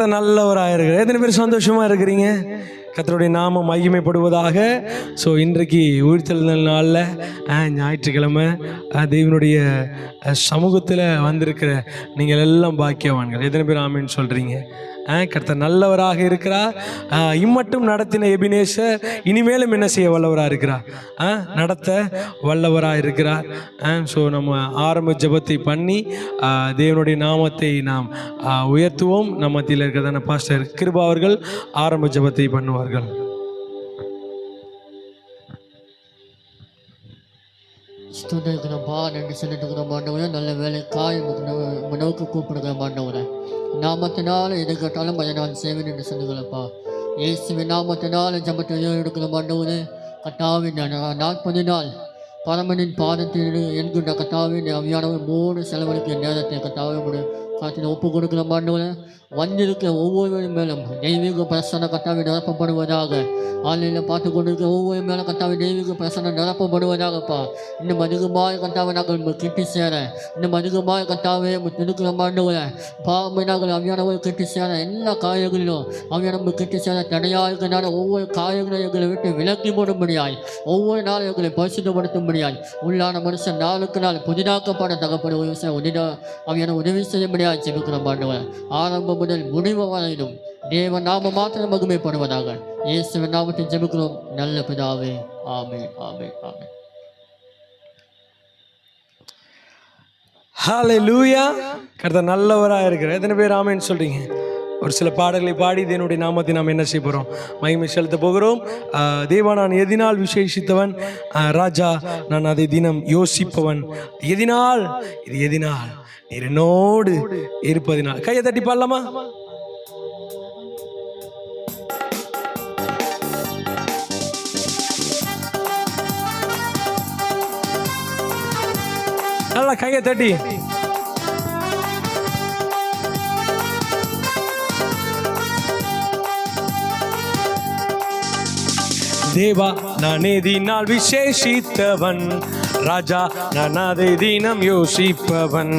கர்த்தர் நல்லவராக இருக்கிறார். எத்தனை பேர் சந்தோஷமாக இருக்கிறீங்க? கர்த்தருடைய நாமம் மகிமைப்படுவதாக. ஸோ இன்றைக்கு உயிர்த்தெழுதல் நாளில் ஞாயிற்றுக்கிழமை தேவனுடைய சமூகத்தில் வந்திருக்கிற நீங்கள் எல்லாம் பாக்கியவான்கள். எத்தனை பேர் ஆமேன்னு சொல்கிறீங்க? கர்த்தர் நல்லவராக இருக்கிறார். இம்மட்டும் நடத்தின எபினேசர் இனிமேலும் என்ன செய்ய வல்லவராக இருக்கிறார், நடத்த வல்லவராக இருக்கிறார். ஸோ நம்ம ஆரம்ப ஜெபத்தை பண்ணி தேவனுடைய நாமத்தை நாம் உயர்த்துவோம். நம்ம மத்தியில் இருக்கிறதான பாஸ்டர் கிருபா அவர்கள் ஆரம்ப ஜெபத்தை பண்ணுவார்கள். ஸ்துதிக்கிறோம்ப்பா, நன்றி சொல்லிட்டுக்கிறோம் ஆண்டவரே. நல்ல வேலைக்காய் உணவுக்கு கூப்பிடுகிறோம் ஆண்டவரே. நாமத்தினால எது கேட்டாலும் அதை நான் செய்வேன் என்று சொல்லுங்களப்பா. இயேசுவின் நாமத்தினால ஜபத்தை எடுக்கிறோம் ஆண்டவரே. கட்டாவின் 40 நாள் பரமனின் பாதத்தில் என்கின்ற கட்டாவின் அவியானவர் 3 செலவழிக்க நேரத்தை கட்டாவை காத்தின ஒப்பு கொடுக்கிறோம் ஆண்டவரே. வந்திருக்க ஒவ்வொரு மேலும் தெய்வீக பிரசன்ன கட்டாவை நிரப்பப்படுவதாக. ஆன்லைனில் பார்த்து கொண்டிருக்க ஒவ்வொரு மேலும் கட்டாவை தெய்வீக பிரசன்ன நிரப்பப்படுவதாகப்பா. இன்னும் அதிகமாக கட்டாவை நாங்கள் கிட்டி சேர, இன்னும் அதிகமாக கட்டாவே திருக்கிறோம் ஆண்டவரே. பாம்பை நாங்கள் அவியானவர் கிட்டி சேர, எல்லா காயங்களிலும் அவியானவர் கிட்டி சேர தடையாக இருக்கிற ஒவ்வொரு காயங்களையும் எங்களை விட்டு விலக்கி போடும்படியாய், ஒவ்வொரு நாளும் எங்களை பரிசுத்தப்படுத்தும்படியாய், உள்ளான மனுஷன் நாளுக்கு நாள் புதிதாக்கப்பட தகப்பட அவியான உதவி செய்யும்படியாக செலுக்கிறோம் ஆண்டவர். ஆரம்பம் முதல் முடிவு வரையிலும் தேவ நாம மாத்திரம் மகிமைப்படுவதாக. இயேசுவின் நாமத்தில் ஜெபிக்கிறோம் நல்ல பிதாவே. ஆமென், ஆமென், ஆமென். ஹல்லேலூயா. கர்த்தர் நல்லவராக இருக்கிறார். எத்தனை பேர் ஆமென்னு சொல்றீங்க? ஒரு சில பாடல்களை பாடி தேவனுடைய நாமத்தை நாம் என்ன செய்ய போகிறோம், மகிமை செலுத்த போகிறோம். தேவா நான் எதினால் விசேஷித்தவன், ராஜா நான் அதை தினம் யோசிப்பவன். எதினால், இது எதினால் நீர் என்னோடு இருப்பதினால். கையை தட்டி பாடலாமா? நல்லா கையை தட்டி. தேவா நான் எதினால் விசேஷித்தவன், ராஜா நான் அதை தினம் யோசிப்பவன்.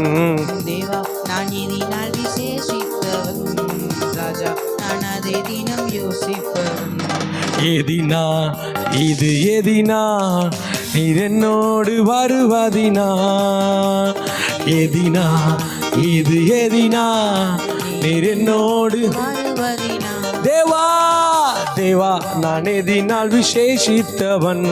தேவா நான் எதினால் விசேஷித்தவன், ராஜா நான் அதை தினம் யோசிப்பவன். எதினா இது எதினா நீர் என்னோடு வருவதினா, எதினா இது எதினா நீர் என்னோடு வருவதினா. தேவா தேவா நான் எதினால் விசேஷித்தவன்,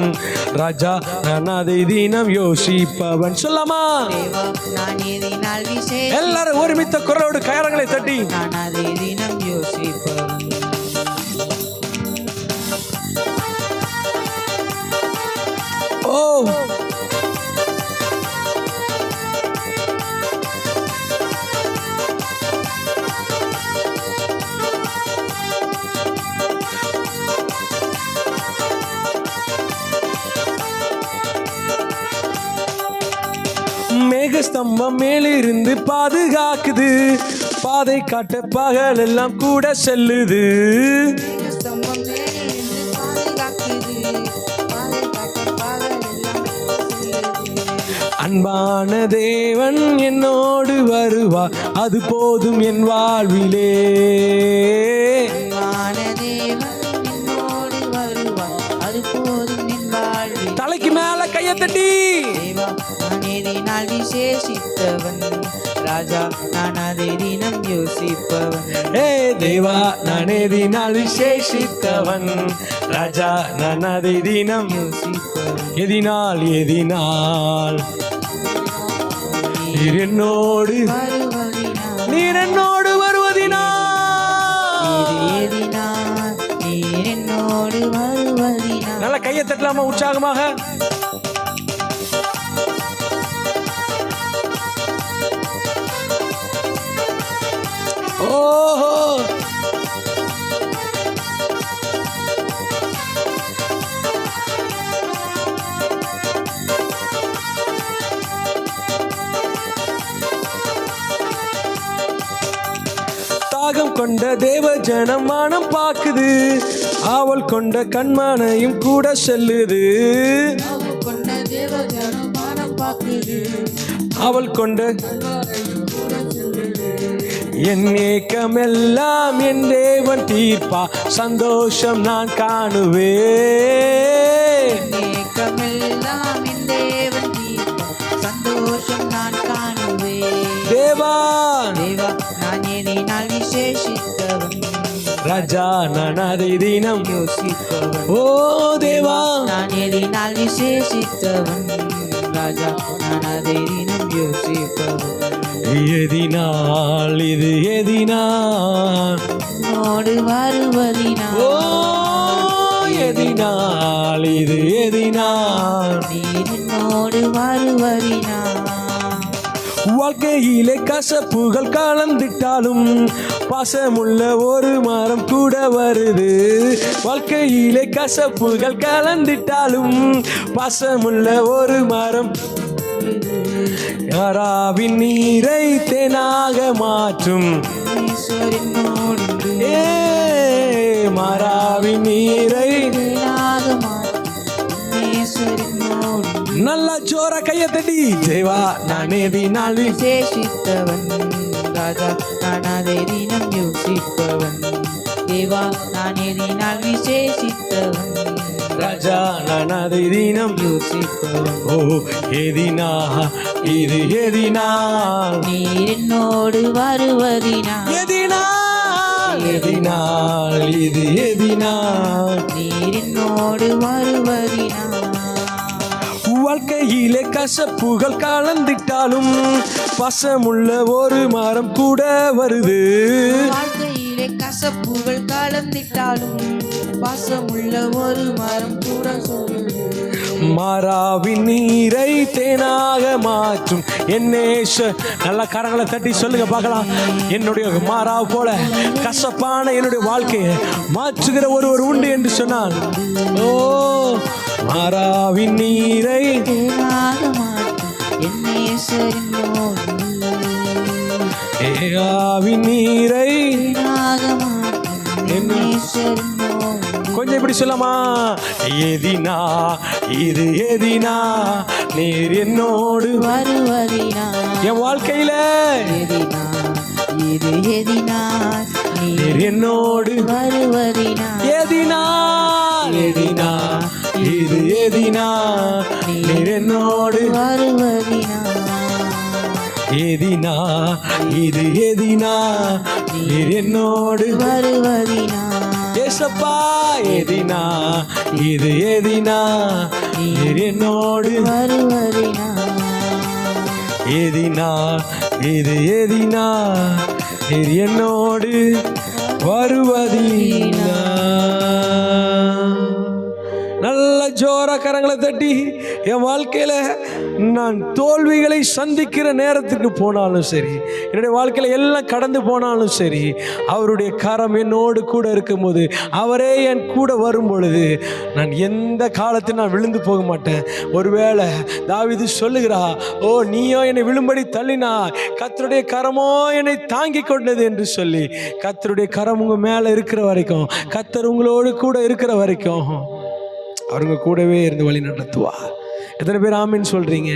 ராஜா நான் அதை தினம் யோசிப்பவன். சொல்லாமா? தேவா நான் எதினால் விசேஷ, எல்லாரும் ஒருமித்த குரலோடு கரங்களை தட்டி நான் அதை தினம் யோசிப்பவன். ஓ மேகஸ்தம்பம் மேலிருந்து பாதுகாக்குது, பாதை காட்ட பகல் எல்லாம் கூட செல்லுது. ஸ்தம்பம் மேலிருந்து பாதுகாக்குது, பாதை காட்ட பகல் எல்லாம் செல்லுது. அன்பான தேவன் என்னோடு வருவார், அது போதும் என் வாழ்விலே. அன்பான தேவன் என்னோடு வருவார், அது போதும் என் வாழ்வில். தலைக்கு மேல கையை தட்டி. தேவா நான் எதினால் விசேஷித்தவன், ராஜா நான் அதை தினம் யோசிப்பவன். ஏ தேவா நான் எதினால் விசேஷித்தவன், ராஜா நான் அதை தினம் யோசிப்பவன். எதினால் எதினால் நீர் என்னோடு வருவதினால், நீர் என்னோடு வருவதினால். இது எதினால் நீர் என்னோடு வருவதினால். நல்ல கையை தட்டலாமா உற்சாகமாக? ஓஹோ தாகம் கொண்ட தேவ ஜனம் வானம் பாக்குது, ஆவல் கொண்ட கண்மானையும் கூட செல்லுது. கொண்ட தேவ ஜனம் வானம் பார்க்குது அவள் கொண்ட என் ஏக்கமெல்லாம் என் தேவன் தீர்ப்பா, சந்தோஷம் நான் காணுவேன். ஏக்கமெல்லாம் என் தேவன் தீர்ப்பார், சந்தோஷம் நான் காணுவேன். தேவா தேவா நான் எதினால் விசேஷித்தவன், ராஜா நான் அதை தினம் யோசிப்பவன். ஓ தேவா நான் எதினால் விசேஷித்தவன், ராஜா நான் அதை தினம் யோசிப்பவன். எதினால் இது எதினால் உன்னோடு வருவதினால், ஓ எதினால் இது எதினால் நீர் என்னோடு வருவதினால். வாழ்க்கையிலே கசப்புகள் கலந்திட்டாலும் பாசமுள்ள ஒரு மரம் கூட வருது. வாழ்க்கையிலே கசப்புகள் கலந்திட்டாலும் பாசமுள்ள ஒரு மரம், யாராவின் நீரை தேனாக மாற்றும் ஈஸ்வரனோடு ஏ மாறாவின் நீரை தேனாக மாற்றும் ஈஸ்வரனோடு நல்லா ஜோரா கையை தட்டி தேவா நான் எதினால் விசேஷித்தவன், ராஜா நான் அதை தினம் யோசிப்பவன். தேவா நான் எதினால் விசேஷித்தவன், ராஜா நான் அதை தினம் யோசிப்பவன். ஓ எதினா இது எதினால் நீர் என்னோடு வருவதினால், எதினால் எதினால் இது எதினால் நீர் என்னோடு வருவதினால். வாழ்க்கையிலே கசப்புகள் கலந்திட்டாலும் பசமுள்ள ஒரு மரம் கூட வருது. வாழ்க்கையிலே கசப்புகள் கலந்திட்டாலும் பாசமுள்ள ஒரு மரம் கூட சொல்லுது. மாறாவின் நீரை தேனாக மாற்றும் என்னேஷ. நல்லா கரங்களை தட்டி சொல்லுங்க பார்க்கலாம். என்னுடைய மாறா போல கசப்பான என்னுடைய வாழ்க்கையை மாற்றுகிற ஒருவர் உண்டு என்று சொன்னான். ஓ மாறாவின் நீரை தேனாக மாற்றும் என்னேசரினோடு, ஏகாவின் நீரை தேனாக மாற்றும் என்னேசரினோடு. கொஞ்சம் இப்படி சொல்லமா, எதினா இது எதினா நீர் என்னோடு வருவதினால், என் வாழ்க்கையில எதினால் இது எதினால் நீர் நீர் என்னோடு வருவதினால், எதினா எதினா இது எதினா நீர் என்னோடு வருவதினால். எதினா இது எதினா நீர் என்னோடு வருவதினால், ஏசப்பா எதினா இது எதினா நீர் என்னோடு வருவதினால். எதினா இது எதினா நீர் என்னோடு வருவதினா. நல்ல ஜோரா கரங்களை தட்டி என் வாழ்க்கையில நான் தோல்விகளை சந்திக்கிற நேரத்துக்கு போனாலும் சரி, என்னுடைய வாழ்க்கையில எல்லாம் கடந்து போனாலும் சரி, அவருடைய கரம் என்னோடு கூட இருக்கும்போது, அவரே என் கூட வரும் பொழுது நான் எந்த காலத்தில் நான் விழுந்து போக மாட்டேன். ஒருவேளை தாவீது சொல்லுகிறா, ஓ நீயோ என்னை விழும்படி தள்ளினா, கர்த்தருடைய கரமோ என்னை தாங்கி கொண்டது என்று சொல்லி. கர்த்தருடைய கரம் உங்க மேல இருக்கிற வரைக்கும், கர்த்தர் உங்களோடு கூட இருக்கிற வரைக்கும் அவருங்க கூடவே இருந்து வழி நடத்துவா. எத்தனை பேர் ஆமின்னு சொல்றீங்க?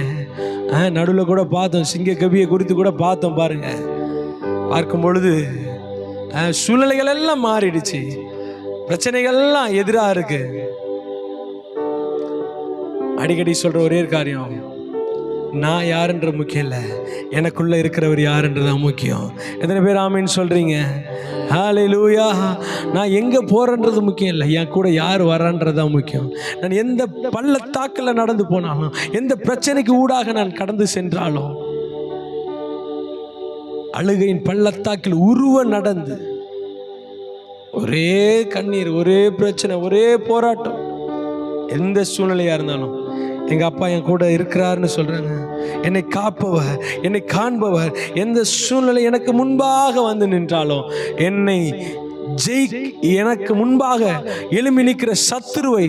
நடுவில் கூட பார்த்தோம், சிங்க கவியை குறித்து கூட பார்த்தோம். பாருங்க, பார்க்கும் பொழுது சூழ்நிலைகள் எல்லாம் மாறிடுச்சு, பிரச்சனைகள்லாம் எதிராக இருக்கு. அடிக்கடி சொல்ற ஒரே காரியம், நான் யாருன்ற முக்கியம் இல்லை, எனக்குள்ள இருக்கிறவர் யாருன்றதான் முக்கியம். எத்தனை பேர் ஆமீன்னு சொல்றீங்க? ஹல்லேலூயா. நான் எங்கே போகிறேன்றது முக்கியம் இல்லை, என் கூட யார் வரான்றதான் முக்கியம். நான் எந்த பள்ளத்தாக்கில் நடந்து போனாலும், எந்த பிரச்சனைக்கு ஊடாக நான் கடந்து சென்றாலும், அழுகையின் பள்ளத்தாக்கில் உருவ நடந்து ஒரே கண்ணீர், ஒரே பிரச்சனை, ஒரே போராட்டம், எந்த சூழ்நிலையாக இருந்தாலும் எங்கள் அப்பா என் கூட இருக்கிறாருன்னு சொல்கிறாங்க. என்னை காப்பவர், என்னை காண்பவர், எந்த சூழ்நிலை எனக்கு முன்பாக வந்து நின்றாலும், என்னை எனக்கு முன்பாக எழும்பி நிற்கிற சத்துருவை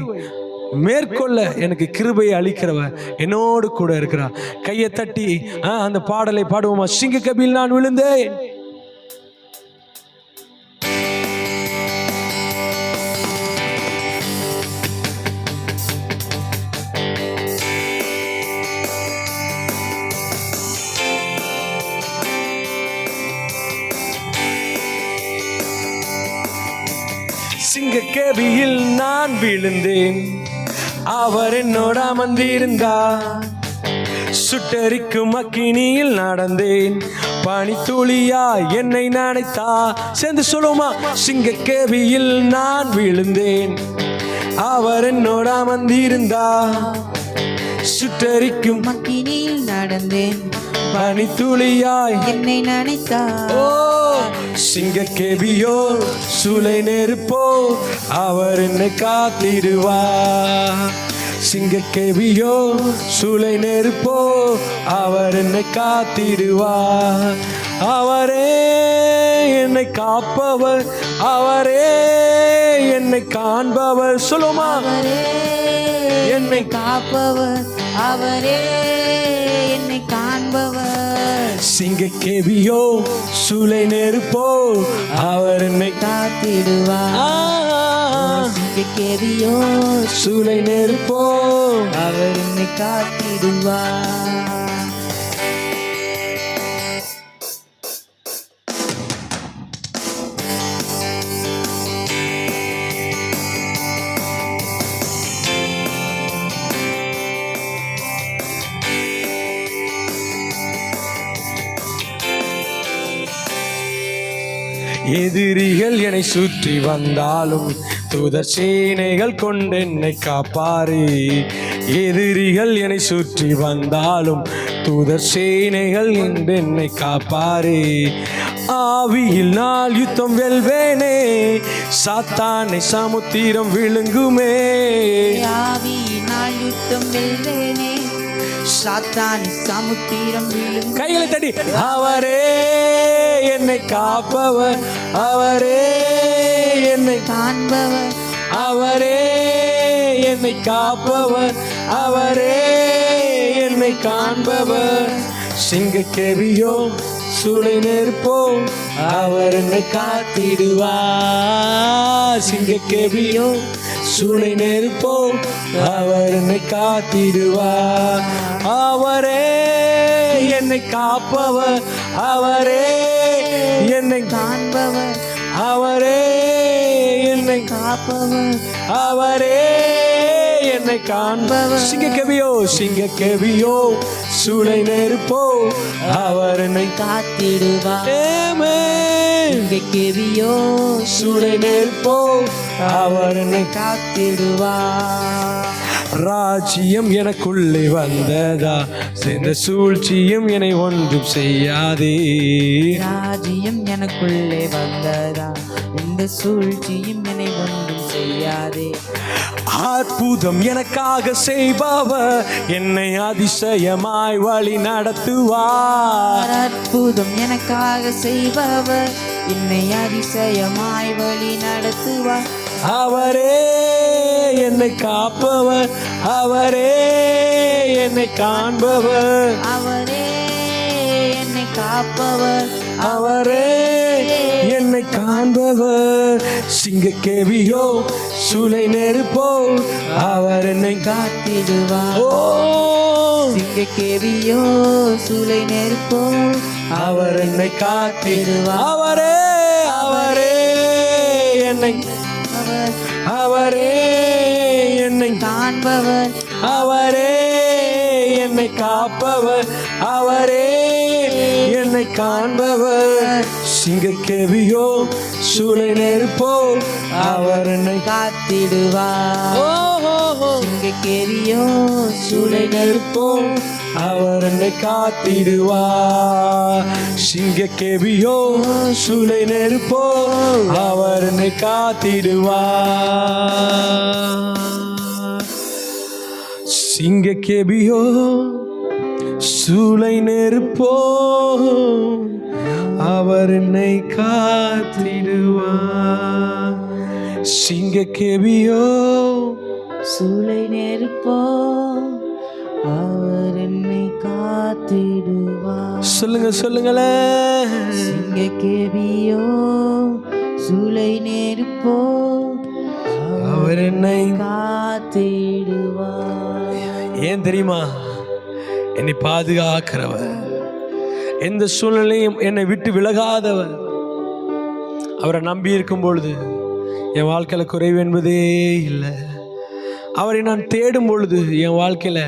மேற்கொள்ள எனக்கு கிருபையை அளிக்கிறவர் என்னோடு கூட இருக்கிறார். கையை தட்டி அந்த பாடலை பாடுவோமா? சிங்க கபில் நான் விழுந்தேன், சிங்கக்கேபியில் நான் விழுந்தேன், அவர் என்னோட அமர்ந்திருந்தார். சுட்டரிக்கும் அக்கினியில் நடந்தேன், பனித்துளியா என்னை நனைத்தா. சேர்ந்து சொல்லுமா, சிங்கக்கேபியில் நான் விழுந்தேன், அவர் என்னோட அமர்ந்திருந்தார். சுட்டரிக்கும் மக்கினியில் நடந்தேன், பனித்துளியாய் என்னை நினைத்தார். ஓ சிங்கக்கேபியோ சூளை நெருப்போ, அவர் என்னை காத்திடுவார். சிங்கக்கேபியோ சூளை நெருப்போ, அவர் என்னை காத்திடுவார். அவரே என்னை காப்பவர், அவரே என்னை காண்பவர். சொல்லுமா, என்னை காப்பவர் அவரே, என்னை காண்பவர். சிங்கக்கேபியோ சூளை நெருப்போ, அவர் என்னை காத்திடுவார். சிங்கக்கேபியோ சூளை நெருப்போ, அவர் என்னை காத்திடுவார். எதிரிகள் என்னை சுற்றி வந்தாலும் தூதர் சேனைகள் கொண்டு என்னை காப்பாரே. எதிரிகள் என்னை சுற்றி வந்தாலும் தூதர் சேனைகள் கொண்டு என்னை காப்பாரே. ஆவியில் நான் யுத்தம் வெல்வேனே, சாத்தானை சமுத்திரம் விழுங்குமே. ஆவியினால் யுத்தம் வெல்வேனே, சாத்தானை சமுத்திரம் விழுங்கும். கைகளை தட்டி, அவரே என்னை காப்பவர், அவரே என்னை காண்பவர், அவரே என்னை காப்பவர், அவரே என்னை காண்பவர். சிங்கக்கேபியோ சூளை நெருப்போ, அவர் என்னை காத்திடுவார். சிங்கக்கேபியோ சூளை நெருப்போ, அவர் என்னை காத்திடுவார். அவரே என்னை காப்பவர், அவரே என்னை காண்பவர், அவரே என்னை காப்பவர், அவரே என்னை காண்பவர். சிங்கக்கேபியோ சிங்கக்கேபியோ சூளை நெருப்போ, அவர் என்னை காத்திடுவார். சிங்கக்கேபியோ சூளை நெருப்போ, அவர் என்னை காத்திடுவார். ராஜ்யம் எனக்குள்ளே வந்ததா, சேர்ந்த சூழ்ச்சியும் என்னை ஒன்றும் செய்யாதே. ராஜ்யம் எனக்குள்ளே வந்ததா, இந்த சூழ்ச்சியும் என்னை ஒன்றும் செய்யாதே. அற்புதம் எனக்காக செய்பவர் என்னை அதிசயமாய் வழி நடத்துவார். அற்புதம் எனக்காக செய்பவர் என்னை அதிசயமாய் வழி நடத்துவார். அவரே என்னை காப்பவர், அவரே என்னை காண்பவர், அவரே என்னை காப்பவர், அவரே என்னை காண்பவர். சிங்கக்கேபியோ சூளை நெருப்போ, அவர் என்னை காத்திடுவார். ஓ சிங்கக்கேபியோ சூளை நெருப்போ, அவர் என்னை காத்திடுவார். அவரே அவரே என்னை அவர் அவரே என்னை காண்பவர், அவரே என்னை காப்பவர், அவரே என்னை காண்பவர். சிங்கக்கேபியோ சூளை நெருப்போ, அவர் என்னை காத்திடுவார். சிங்கக்கேபியோ சூளை நெருப்போ, அவர் என்னை காத்திடுவார். சிங்கக்கேபியோ சூளை நெருப்போ, அவர் என்னை காத்திடுவார். சிங்கக்கேபியோ சூளை நெருப்போ, அவர் என்னை காத்திடுவார். சிங்கக்கேபியோ சூளை நெருப்போ, அவர் என்னை காத்திடுவார். சொல்லுங்க சொல்லுங்களேன். சிங்கக்கேபியோ சூளை நெருப்போ, அவர் என்னை காத்திடுவார். ஏன் தெரியுமா? என்னை பாதுகாக்கிறவர், எந்த சூழ்நிலையும் என்னை விட்டு விலகாதவர். அவரை நம்பி இருக்கும் பொழுது என் வாழ்க்கையில் குறைவு என்பதே இல்லை. அவரை நான் தேடும் பொழுது என் வாழ்க்கையில்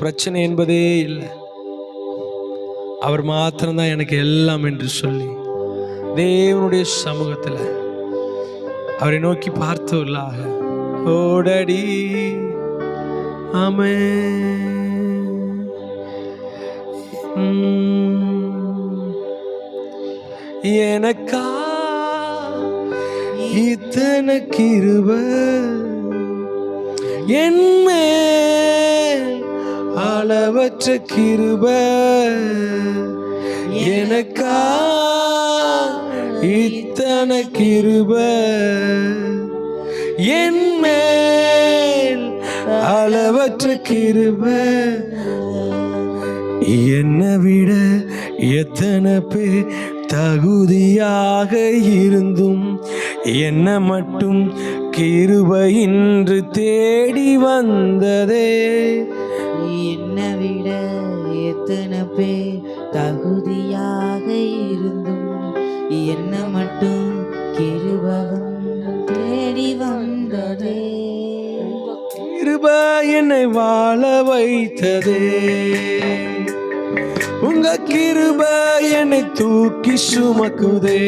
பிரச்சனை என்பதே இல்லை. அவர் மாத்திரம்தான் எனக்கு எல்லாம் என்று சொல்லி தேவனுடைய சமூகத்தில் அவரை நோக்கி பார்த்தவர்களாக ஓடடி. ஆமென். எனக்கா இத்தனை கிருபை என்மேல் அளவற்ற கிருபை, எனக்கா இத்தனை கிருபை என்மேல் அளவற்ற கிருபை. என்னை விட எத்தனை பேர் தகுதியாக இருந்தும் என்ன மட்டும் கிருபையின்று தேடி வந்ததே. என்னை விட எத்தனை பேர் தகுதியாக இருந்தும் என்ன மட்டும் கிருபையும் தேடி வந்ததே. கிருபை என்னை வாழ வைத்ததே, உங்க கிருபை என்னை தூக்கி சுமக்குதே.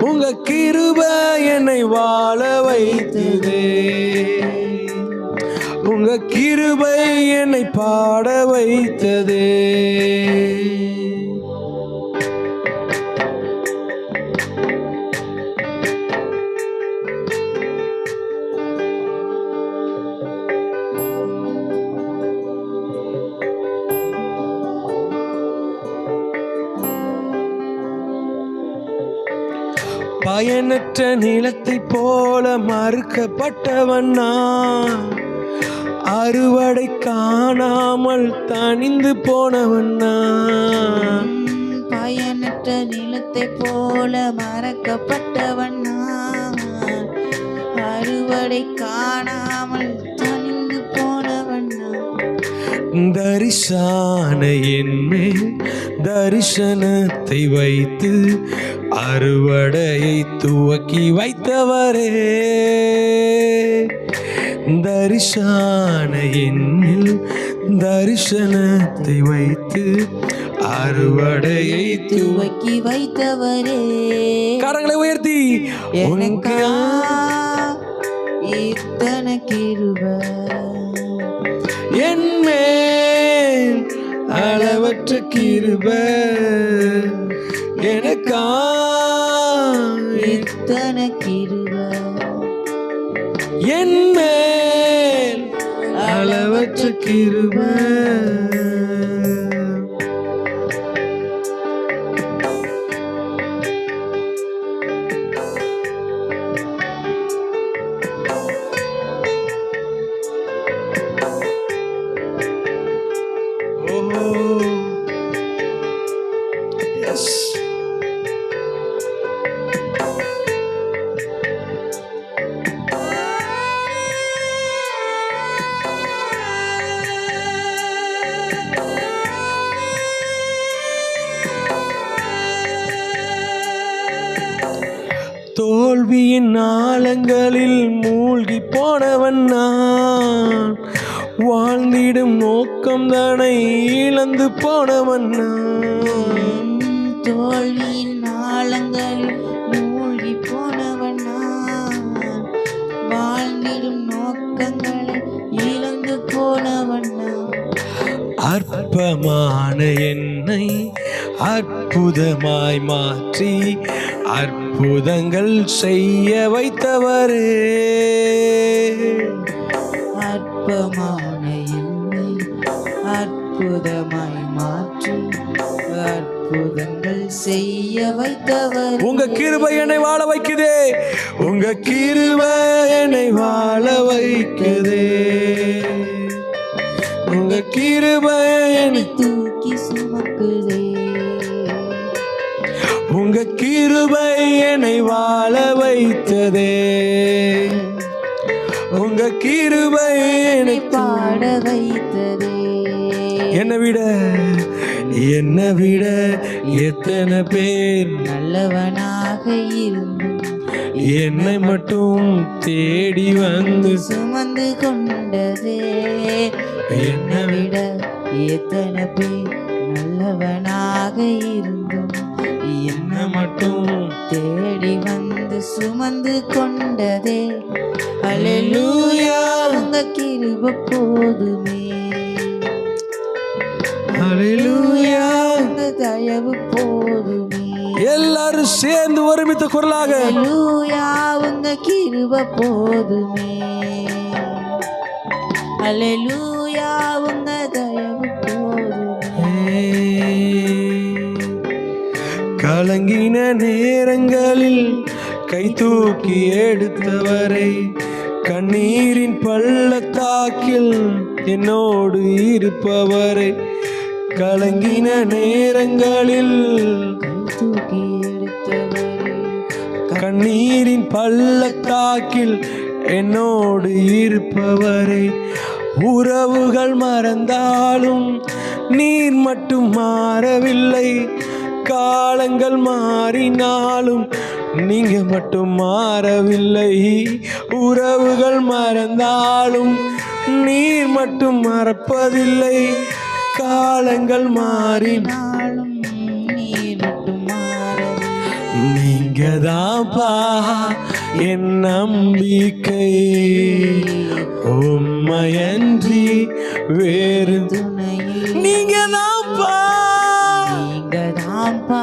உங்க கிருபை என்னை வாழ வைத்ததே, உங்க கிருபை என்னை பாட வைத்ததே. பயனற்ற நிலத்தை போல மறுக்கப்பட்டவன் நான், அறுவடை காணாமல் தனிந்து போனவன் நான். பயனற்ற நிலத்தை போல மறக்கப்பட்டவன் நான், அறுவடை காணாமல் தனிந்து போனவன் நான். தரிசான என்மேல் தரிசனத்தை வைத்து அறுவடையை துவக்கி வைத்தவரே. தரிசான என்மேல் தரிசனத்தை வைத்து அறுவடையை துவக்கி வைத்தவரே. கரங்களை உயர்த்தி எனக்கா இத்தனை கிருபை என்மேல் அளவற்ற கிருபை, எனக்கா இத்தனை கிருபை என்மேல் அளவற்ற கிருபை. தோல்வியின் ஆழங்களில் மூழ்கி போனவன் நான், வாழ்ந்திடும் நோக்கம் தானே இழந்து போனவன் நான். தோல்வியின் ஆழங்களில் மூழ்கி போனவன் நான், வாழ்ந்திடும் நோக்கங்களை இழந்து போனவன் நான். அற்பமான என்னை அற்புதமாய் மாற்றி அற்புதங்கள் செய்ய வைத்தவரே. அற்பமான என்னை அற்புதமாய் மாற்றி அற்புதங்கள் செய்ய வைத்தவர். உங்க கிருபை என்னை வாழ வைக்குதே, உங்க கிருபை என்னை வாழ வைக்குதே. உங்க கிருபை என்னை தூக்கி சுமக்குதே. உங்க கிருபை என்னை வாழ வைத்ததே. உங்க கிருபை என்னை பாட வைத்ததே. என்னை விட எத்தனை பேர் நல்லவனாக இருந்தும் என்னை மட்டும் தேடி வந்து சுமந்து கொண்டதே. என்னை விட எத்தனை பேர் நல்லவனாக இருந்தும் என்னை மட்டும் தேடி வந்து சுமந்து கொண்டதே. அல்லேலூயா, உங்க கிருபை போதுமே. ஹல்லேலூயா, உங்க தயவு போதுமே. எல்லாரும் சேர்ந்து ஒருமித்த குரலாக அல்லேலூயா, உங்க கிருபை போதுமே. அல்லேலூயா, உங்க தயவு போதுமே. கலங்கின நேரங்களில் கை தூக்கி எடுத்தவரை, கண்ணீரின் பள்ளத்தாக்கில் என்னோடு இருப்பவரை, கலங்கின நேரங்களில் தூக்கி எடுத்தவரே, கண்ணீரின் பள்ளத்தாக்கில் என்னோடு இருப்பவரை, உறவுகள் மறந்தாலும் நீர் மட்டும் மாறவில்லை, காலங்கள் மாறினாலும் நீங்க மட்டும் மாறவில்லை, உறவுகள் மறந்தாலும் நீர் மட்டும் மறப்பதில்லை, காலங்கள் மாறினாலும் நீர் மட்டும் மாறவில்லை. நீங்க தான்ப்பா என் நம்பிக்கை, உம்மையன்றி வேறு துணையில் நீங்க தான்ப்பா நீங்க தான்ப்பா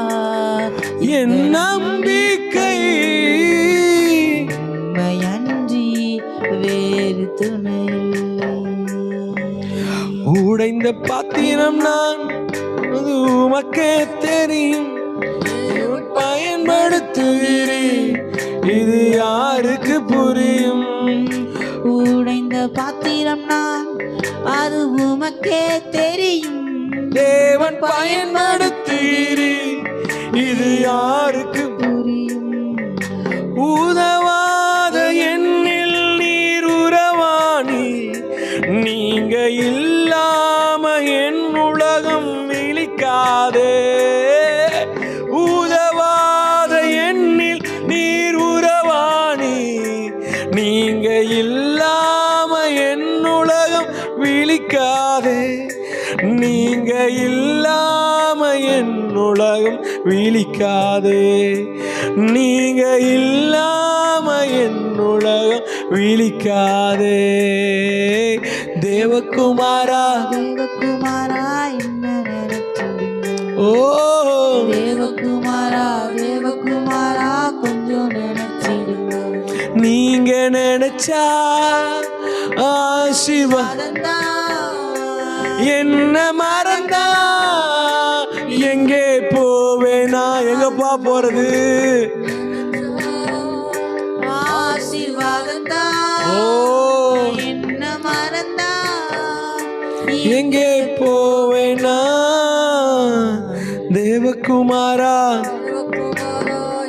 என் நம்பிக்கை, உம்மையன்றி வேறு துணையில்லை. உடைந்த பாத்திரம் நான், அது உமக்கே தெரியும், பயன்படுத்துகிறேன், இது யாருக்கு புரியும்? உடைந்த பாத்திரம் நான், அது உமக்கே தெரியும். தேவன் பயன்படுத்துகிறேன், இது யாருக்கு புரியும். உதவாத எண்ணில் நீர் உறவாணி, நீங்க இல்லாம என் உலகம் விழிக்காதே, உதவாத எண்ணில் நீர் உறவாணி, நீங்க இல்லாம என் உலகம் விழிக்காதே, நீங்க இல்லாம என் உலகம் விழிக்காதே, நீங்க இல்லாம என் உலகம் விழிக்காதே. தேவகுமாரா, தேவகுமாரா, என்ன நினைச்சிடுங்க. ஓ தேவகுமாரா, தேவகுமாரா, கொஞ்சம் நினைச்சிடுங்க. நீங்க நினைச்சா ஆசீர்வாதம், என்ன மறந்தா எங்கே போவேனா? எங்கப்பா போறது? ஆசீர்வாதம் ஓ என்ன மறந்தா எங்கே போவேனா? தேவகுமாரா,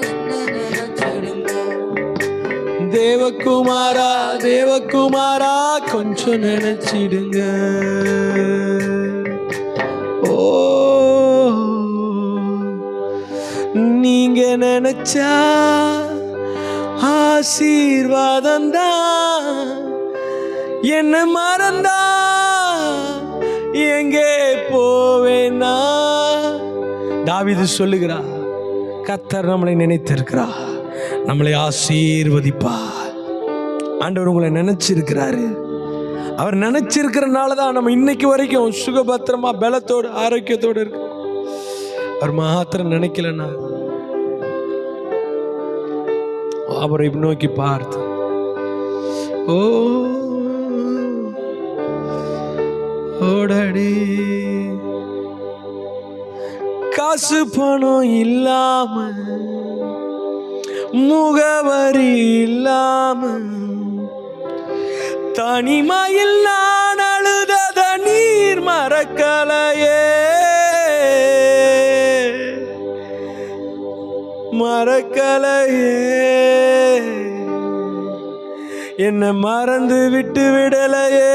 என்ன நினைச்சிடுங்க. தேவகுமாரா, தேவகுமாரா, கொஞ்சம் நினைச்சிடுங்க. ஓ நீங்க நினைச்சா ஆசீர்வாதம் தான், என்ன மறந்தா எங்கே போவேனா? தாவீது சொல்லுகிறார், கர்த்தர் நம்மளை நினைத்திருக்கிறார், நம்மளை ஆசீர்வதிப்பார். ஆண்டவர் உங்களை நினைச்சிருக்கிறாரு. அவர் நினைச்சிருக்கிறனால தான் நம்ம இன்னைக்கு வரைக்கும் சுகபத்திரமா பலத்தோடு ஆரோக்கியத்தோடு இருக்கு. அவர் மாத்திரம் நினைக்கலன்னா அவரை நோக்கி பார்த்து, ஓ ஓடடி, காசு பணம் இல்லாம, முகவரி இல்லாம, தனிமையில் நான் அழுதத நீர் மறக்கலையே, மறக்கலையே, என்ன மறந்து விட்டு விடலையே.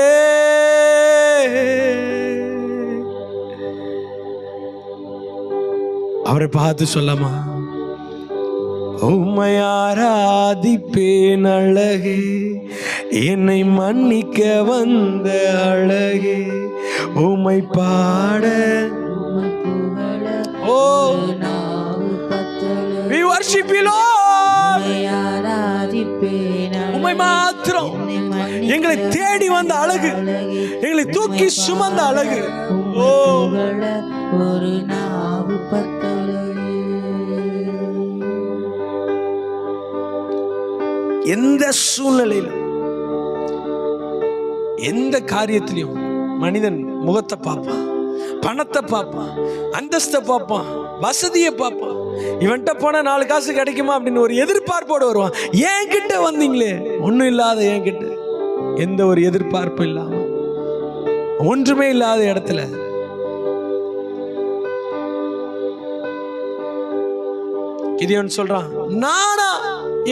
அவரை பார்த்து சொல்லமா, உம்மை ஆராதிப்பேன் அழகே, என்னை மன்னிக்க வந்த அழகே, உம்மை பாட உம்மை புகழ ஓ நாவு பத்தல we worship you Lord. உம்மை ஆராதிப்பேன் உம்மை மாத்திரம் எங்களை தேடி வந்த அழகு, எங்களை தூக்கி சுமந்த அழகு. ஓ புகழ ஒரு நாவு பத்தல எந்த சூழ்நிலையிலும் எந்த காரியத்திலையும் மனிதன் முகத்தை பார்ப்பான், பணத்தை பார்ப்பான், அந்தஸ்தை பார்ப்பான், வசதியை பார்ப்பான். இவன்கிட்ட போனா 4 காசு கிடைக்குமா அப்படின்னு ஒரு எதிர்பார்ப்போடு வருவான். என்கிட்ட வந்தீங்களே, ஒன்றும் இல்லாத என்கிட்ட, எந்த ஒரு எதிர்பார்ப்பும் இல்லாம ஒன்றுமே இல்லாத இடத்துல கிதியோன் சொல்றான், நானா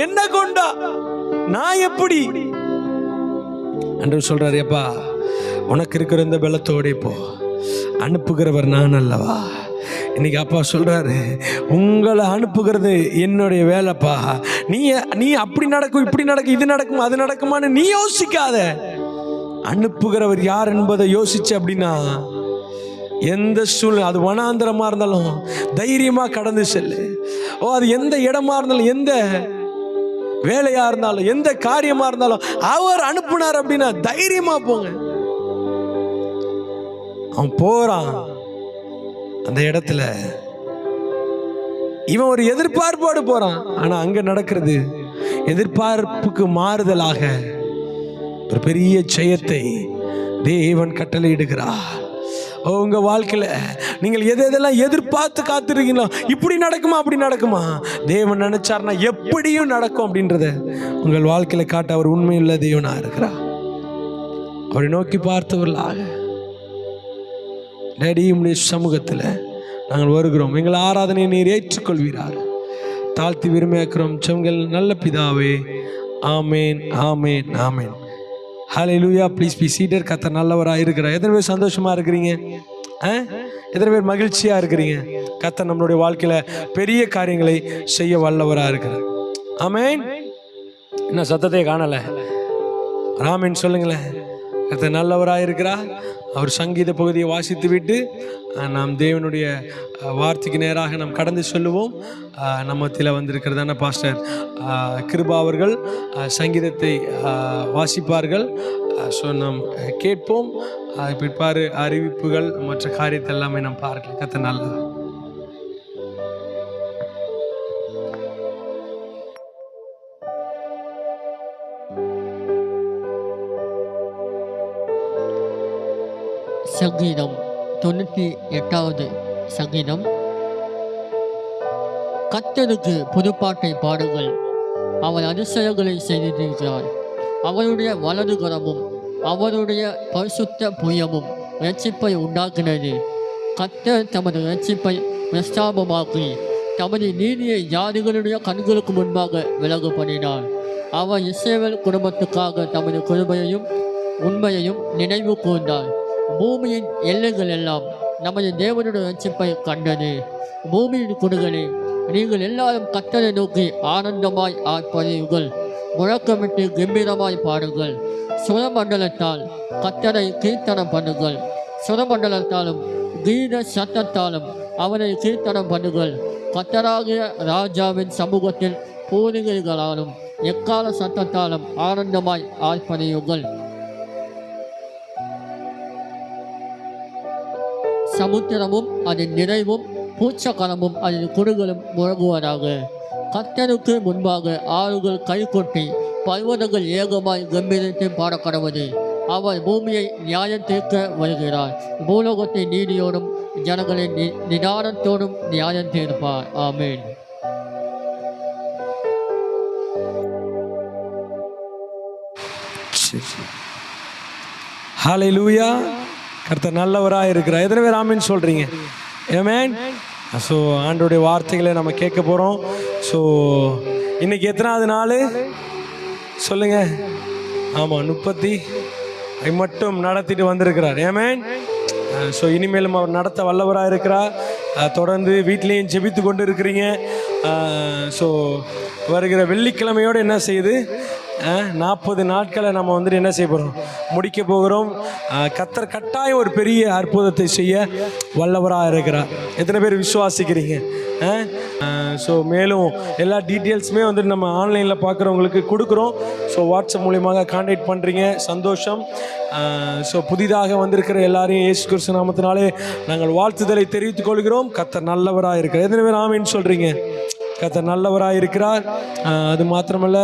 என்ன கொண்டா, நான் எப்படி அன்று சொல்றாரு, எப்பா உனக்கு இருக்கிற இந்த பலத்தோட போ, அனுப்புகிறவர் நான் அல்லவா. இன்னைக்கு அப்பா சொல்றாரு, உங்களை அனுப்புகிறது என்னுடைய வேலைப்பா. நீ அப்படி நடக்கும், இப்படி நடக்கும், இது நடக்கும், அது நடக்குமான்னு நீ யோசிக்காத. அனுப்புகிறவர் யார் என்பதை யோசிச்சு அப்படின்னா எந்த சூழ்நிலை, அது வனாந்திரமா இருந்தாலும் தைரியமா கடந்து செல்லு. ஓ அது எந்த இடமா இருந்தாலும், எந்த வேலையா இருந்தாலும், எந்த காரியமா இருந்தாலும் அவர் அனுப்புனார் அப்படின்னா தைரியமா போங்க. அவன் போறான் அந்த இடத்துல, இவன் ஒரு எதிர்பார்ப்போடு போறான். ஆனா அங்க நடக்கிறது எதிர்பார்ப்புக்கு மாறுதலாக ஒரு பெரிய ஜெயத்தை தேவன் கட்டளையிடுகிறார். உங்க வாழ்க்கையில நீங்கள் எதெல்லாம் எதிர்பார்த்து காத்திருக்கீங்களோ, இப்படி நடக்குமா அப்படி நடக்குமா, தேவன் நினைச்சார்னா எப்படியும் நடக்கும் அப்படின்றத உங்கள் வாழ்க்கையில காட்ட அவர் உண்மையுள்ள தேவனா இருக்கிறார். அவரை நோக்கி பார்த்தவர்களாக டேடியுடைய சமூகத்தில் நாங்கள் வருகிறோம். எங்கள் ஆராதனை நீர் ஏற்றுக்கொள்வீராக. தாழ்த்தி விரும்பியாக்கிறோம் செவங்கள் நல்ல பிதாவே. ஆமேன் ஆமேன் ஆமேன். ஹல்லேலூயா. Please be seated. கர்த்தர் நல்லவராக இருக்கிறார். எத்தனை பேர் சந்தோஷமா இருக்கிறீங்க? எத்தனை பேர் மகிழ்ச்சியா இருக்கிறீங்க? கர்த்தர் நம்மளுடைய வாழ்க்கையில பெரிய காரியங்களை செய்ய வல்லவராக இருக்கிறார். ஆமேன். என்ன சத்தத்தை காணல? ஆமேன் சொல்லுங்களேன். கர்த்தர் நல்லவராக இருக்கிறார். அவர் சங்கீத பகுதியை வாசித்து விட்டு நாம் தேவனுடைய வார்த்தைக்கு நேராக நாம் கடந்து சொல்லுவோம். நம்மத்தில் வந்திருக்கிறதான பாஸ்டர் கிருபா அவர்கள் சங்கீதத்தை வாசிப்பார்கள். ஸோ நாம் கேட்போம். பிற்பாடு அறிவிப்புகள் மற்ற காரியத்தை எல்லாமே நாம் பார்க்கலாம். கர்த்தர் நல்லவர். சங்கீதம் 98வது சங்கீதம். கர்த்தருக்கு புதுப்பாட்டை பாடுங்கள், அவர் அதிசயங்களை செய்திருக்கிறார். அவருடைய வலது கரமும் அவருடைய பரிசுத்த புயமும் இரட்சிப்பை உண்டாக்கினது. கர்த்தர் தமது இரட்சிப்பை பிரஸ்தாபமாக்கி தமது நீதியை ஜாதிகளுடைய கண்களுக்கு முன்பாக விலகு பண்ணினார். அவர் இஸ்ரவேல் குடும்பத்துக்காக தமது கிருபையையும் உண்மையையும் நினைவு கூர்ந்தார். பூமியின் எல்லைகள் எல்லாம் நமது தேவனுடைய இரட்சிப்பை கண்டது. பூமியின் குடிகளே, நீங்கள் எல்லாரும் கர்த்தரை நோக்கி ஆனந்தமாய் ஆர்ப்பரியுங்கள், முழக்கமிட்டு கம்பீரமாய் பாடுங்கள். சுரமண்டலத்தால் கர்த்தரை கீர்த்தனம் பண்ணுங்கள், சுரமண்டலத்தாலும் கீத சத்தத்தாலும் அவரை கீர்த்தனம் பண்ணுங்கள். கர்த்தராகிய ராஜாவின் சமூகத்தில் பூரிகைகளாலும் எக்கால சத்தத்தாலும் ஆனந்தமாய் ஆர்ப்பரியுங்கள். சமுத்திரமும் அதன் நிறைவும் பூச்சக்கரமும் அதன் குடுகளும் முழங்குவதாக. கர்த்தருக்கு முன்பாக ஆறுகள் கை கொட்டி பர்வதங்கள் ஏகமாய் கம்பீரத்தை பாடக்கடவது. அவர் பூமியை நியாயம் தீர்க்க வருகிறார். பூலோகத்தை நீதியோடும் ஜனங்களை நிதானத்தோடும் நியாயம் தீர்ப்பார். ஆமேன். ஹல்லேலூயா. கர்த்தர் நல்லவராக இருக்கிறார். எத்தனை பேர் ஆமேன் சொல்றீங்க? ஆமேன். ஸோ ஆண்டோடைய வார்த்தைகளை நம்ம கேட்க போகிறோம். ஸோ இன்னைக்கு எத்தனாவது நாள் சொல்லுங்க? ஆமாம், 30 மட்டும் நடத்திட்டு வந்திருக்கிறார். ஆமேன். ஸோ இனிமேலும் அவர் நடத்த வல்லவராக இருக்கிறார். தொடர்ந்து வீட்லேயும் ஜெபித்து கொண்டு இருக்கிறீங்க. ஸோ வருகிற வெள்ளிக்கிழமையோடு என்ன செய்யுது 40 நாட்களை நம்ம வந்துட்டு என்ன செய்ய போகிறோம், முடிக்க போகிறோம். கர்த்தர் கட்டாயம் ஒரு பெரிய அற்புதத்தை செய்ய வல்லவராக இருக்கிறார். எத்தனை பேர் விசுவாசிக்கிறீங்க? ஸோ மேலும் எல்லா டீட்டெயில்ஸுமே வந்துட்டு நம்ம ஆன்லைனில் பார்க்குறவங்களுக்கு கொடுக்குறோம். ஸோ வாட்ஸ்அப் மூலியமாக கான்டாக்ட் பண்ணுறீங்க, சந்தோஷம். ஸோ புதிதாக வந்திருக்கிற எல்லாரையும் இயேசு கிறிஸ்து நாமத்தினாலே நாங்கள் வாழ்த்துதலை தெரிவித்துக் கொள்கிறோம். கர்த்தர் நல்லவராக இருக்கிறார். எத்தனை பேர் ஆமீன்னு சொல்கிறீங்க? கர்த்தர் நல்லவராக இருக்கிறார். அது மாத்திரமல்ல,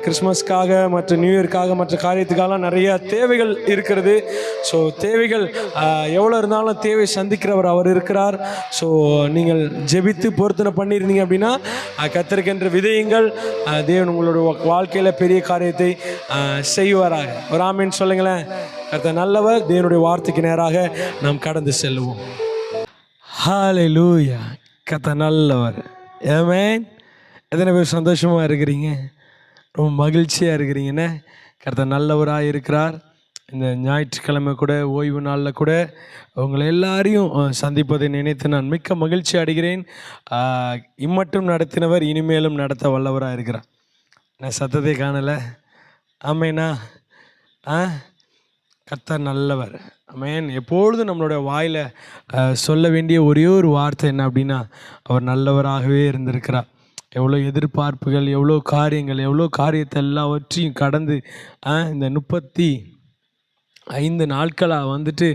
கிறிஸ்மஸ்க்காக மற்ற நியூ இயர்க்காக மற்ற காரியத்துக்காகலாம் நிறைய தேவைகள் இருக்கிறது. ஸோ தேவைகள் எவ்வளோ இருந்தாலும் தேவை சந்திக்கிறவர் அவர் இருக்கிறார். ஸோ நீங்கள் ஜெபித்து பொருத்தனை பண்ணியிருந்தீங்க அப்படின்னா கர்த்தருக்கென்று விதையுங்கள். தேவன் உங்களோட வாழ்க்கையில் பெரிய காரியத்தை செய்வாராக. ஒரு ஆமீன் சொல்லுங்களேன். கர்த்தர் நல்லவர். தேவனுடைய வார்த்தைக்கு நேராக நாம் கடந்து செல்வோம். ஹல்லேலூயா. கர்த்தர் நல்லவர். ஆமென். எத்தனை பேர் சந்தோஷமாக இருக்கிறீங்க? ரொம்ப மகிழ்ச்சியாக இருக்கிறீங்கன்னு. கர்த்தர் நல்லவராக இருக்கிறார். இந்த ஞாயிற்றுக்கிழமை கூட, ஓய்வு நாளில் கூட உங்களை எல்லாரையும் சந்திப்பதை நினைத்து நான் மிக்க மகிழ்ச்சி அடைகிறேன். இம்மட்டும் நடத்தினவர் இனிமேலும் நடத்த வல்லவராக இருக்கிறார். நான் சத்தத்தை காணலை. ஆமேனா? கர்த்தர் நல்லவர். ஆமென். எப்பொழுதும் நம்மளுடைய வாயில் சொல்ல வேண்டிய ஒரே ஒரு வார்த்தை என்ன அப்படின்னா, அவர் நல்லவராகவே இருந்திருக்கிறார். எவ்வளோ எதிர்பார்ப்புகள், எவ்வளோ காரியங்கள், எவ்வளோ காரியத்தை எல்லாவற்றையும் கடந்து இந்த 35 நாட்களாக வந்துட்டு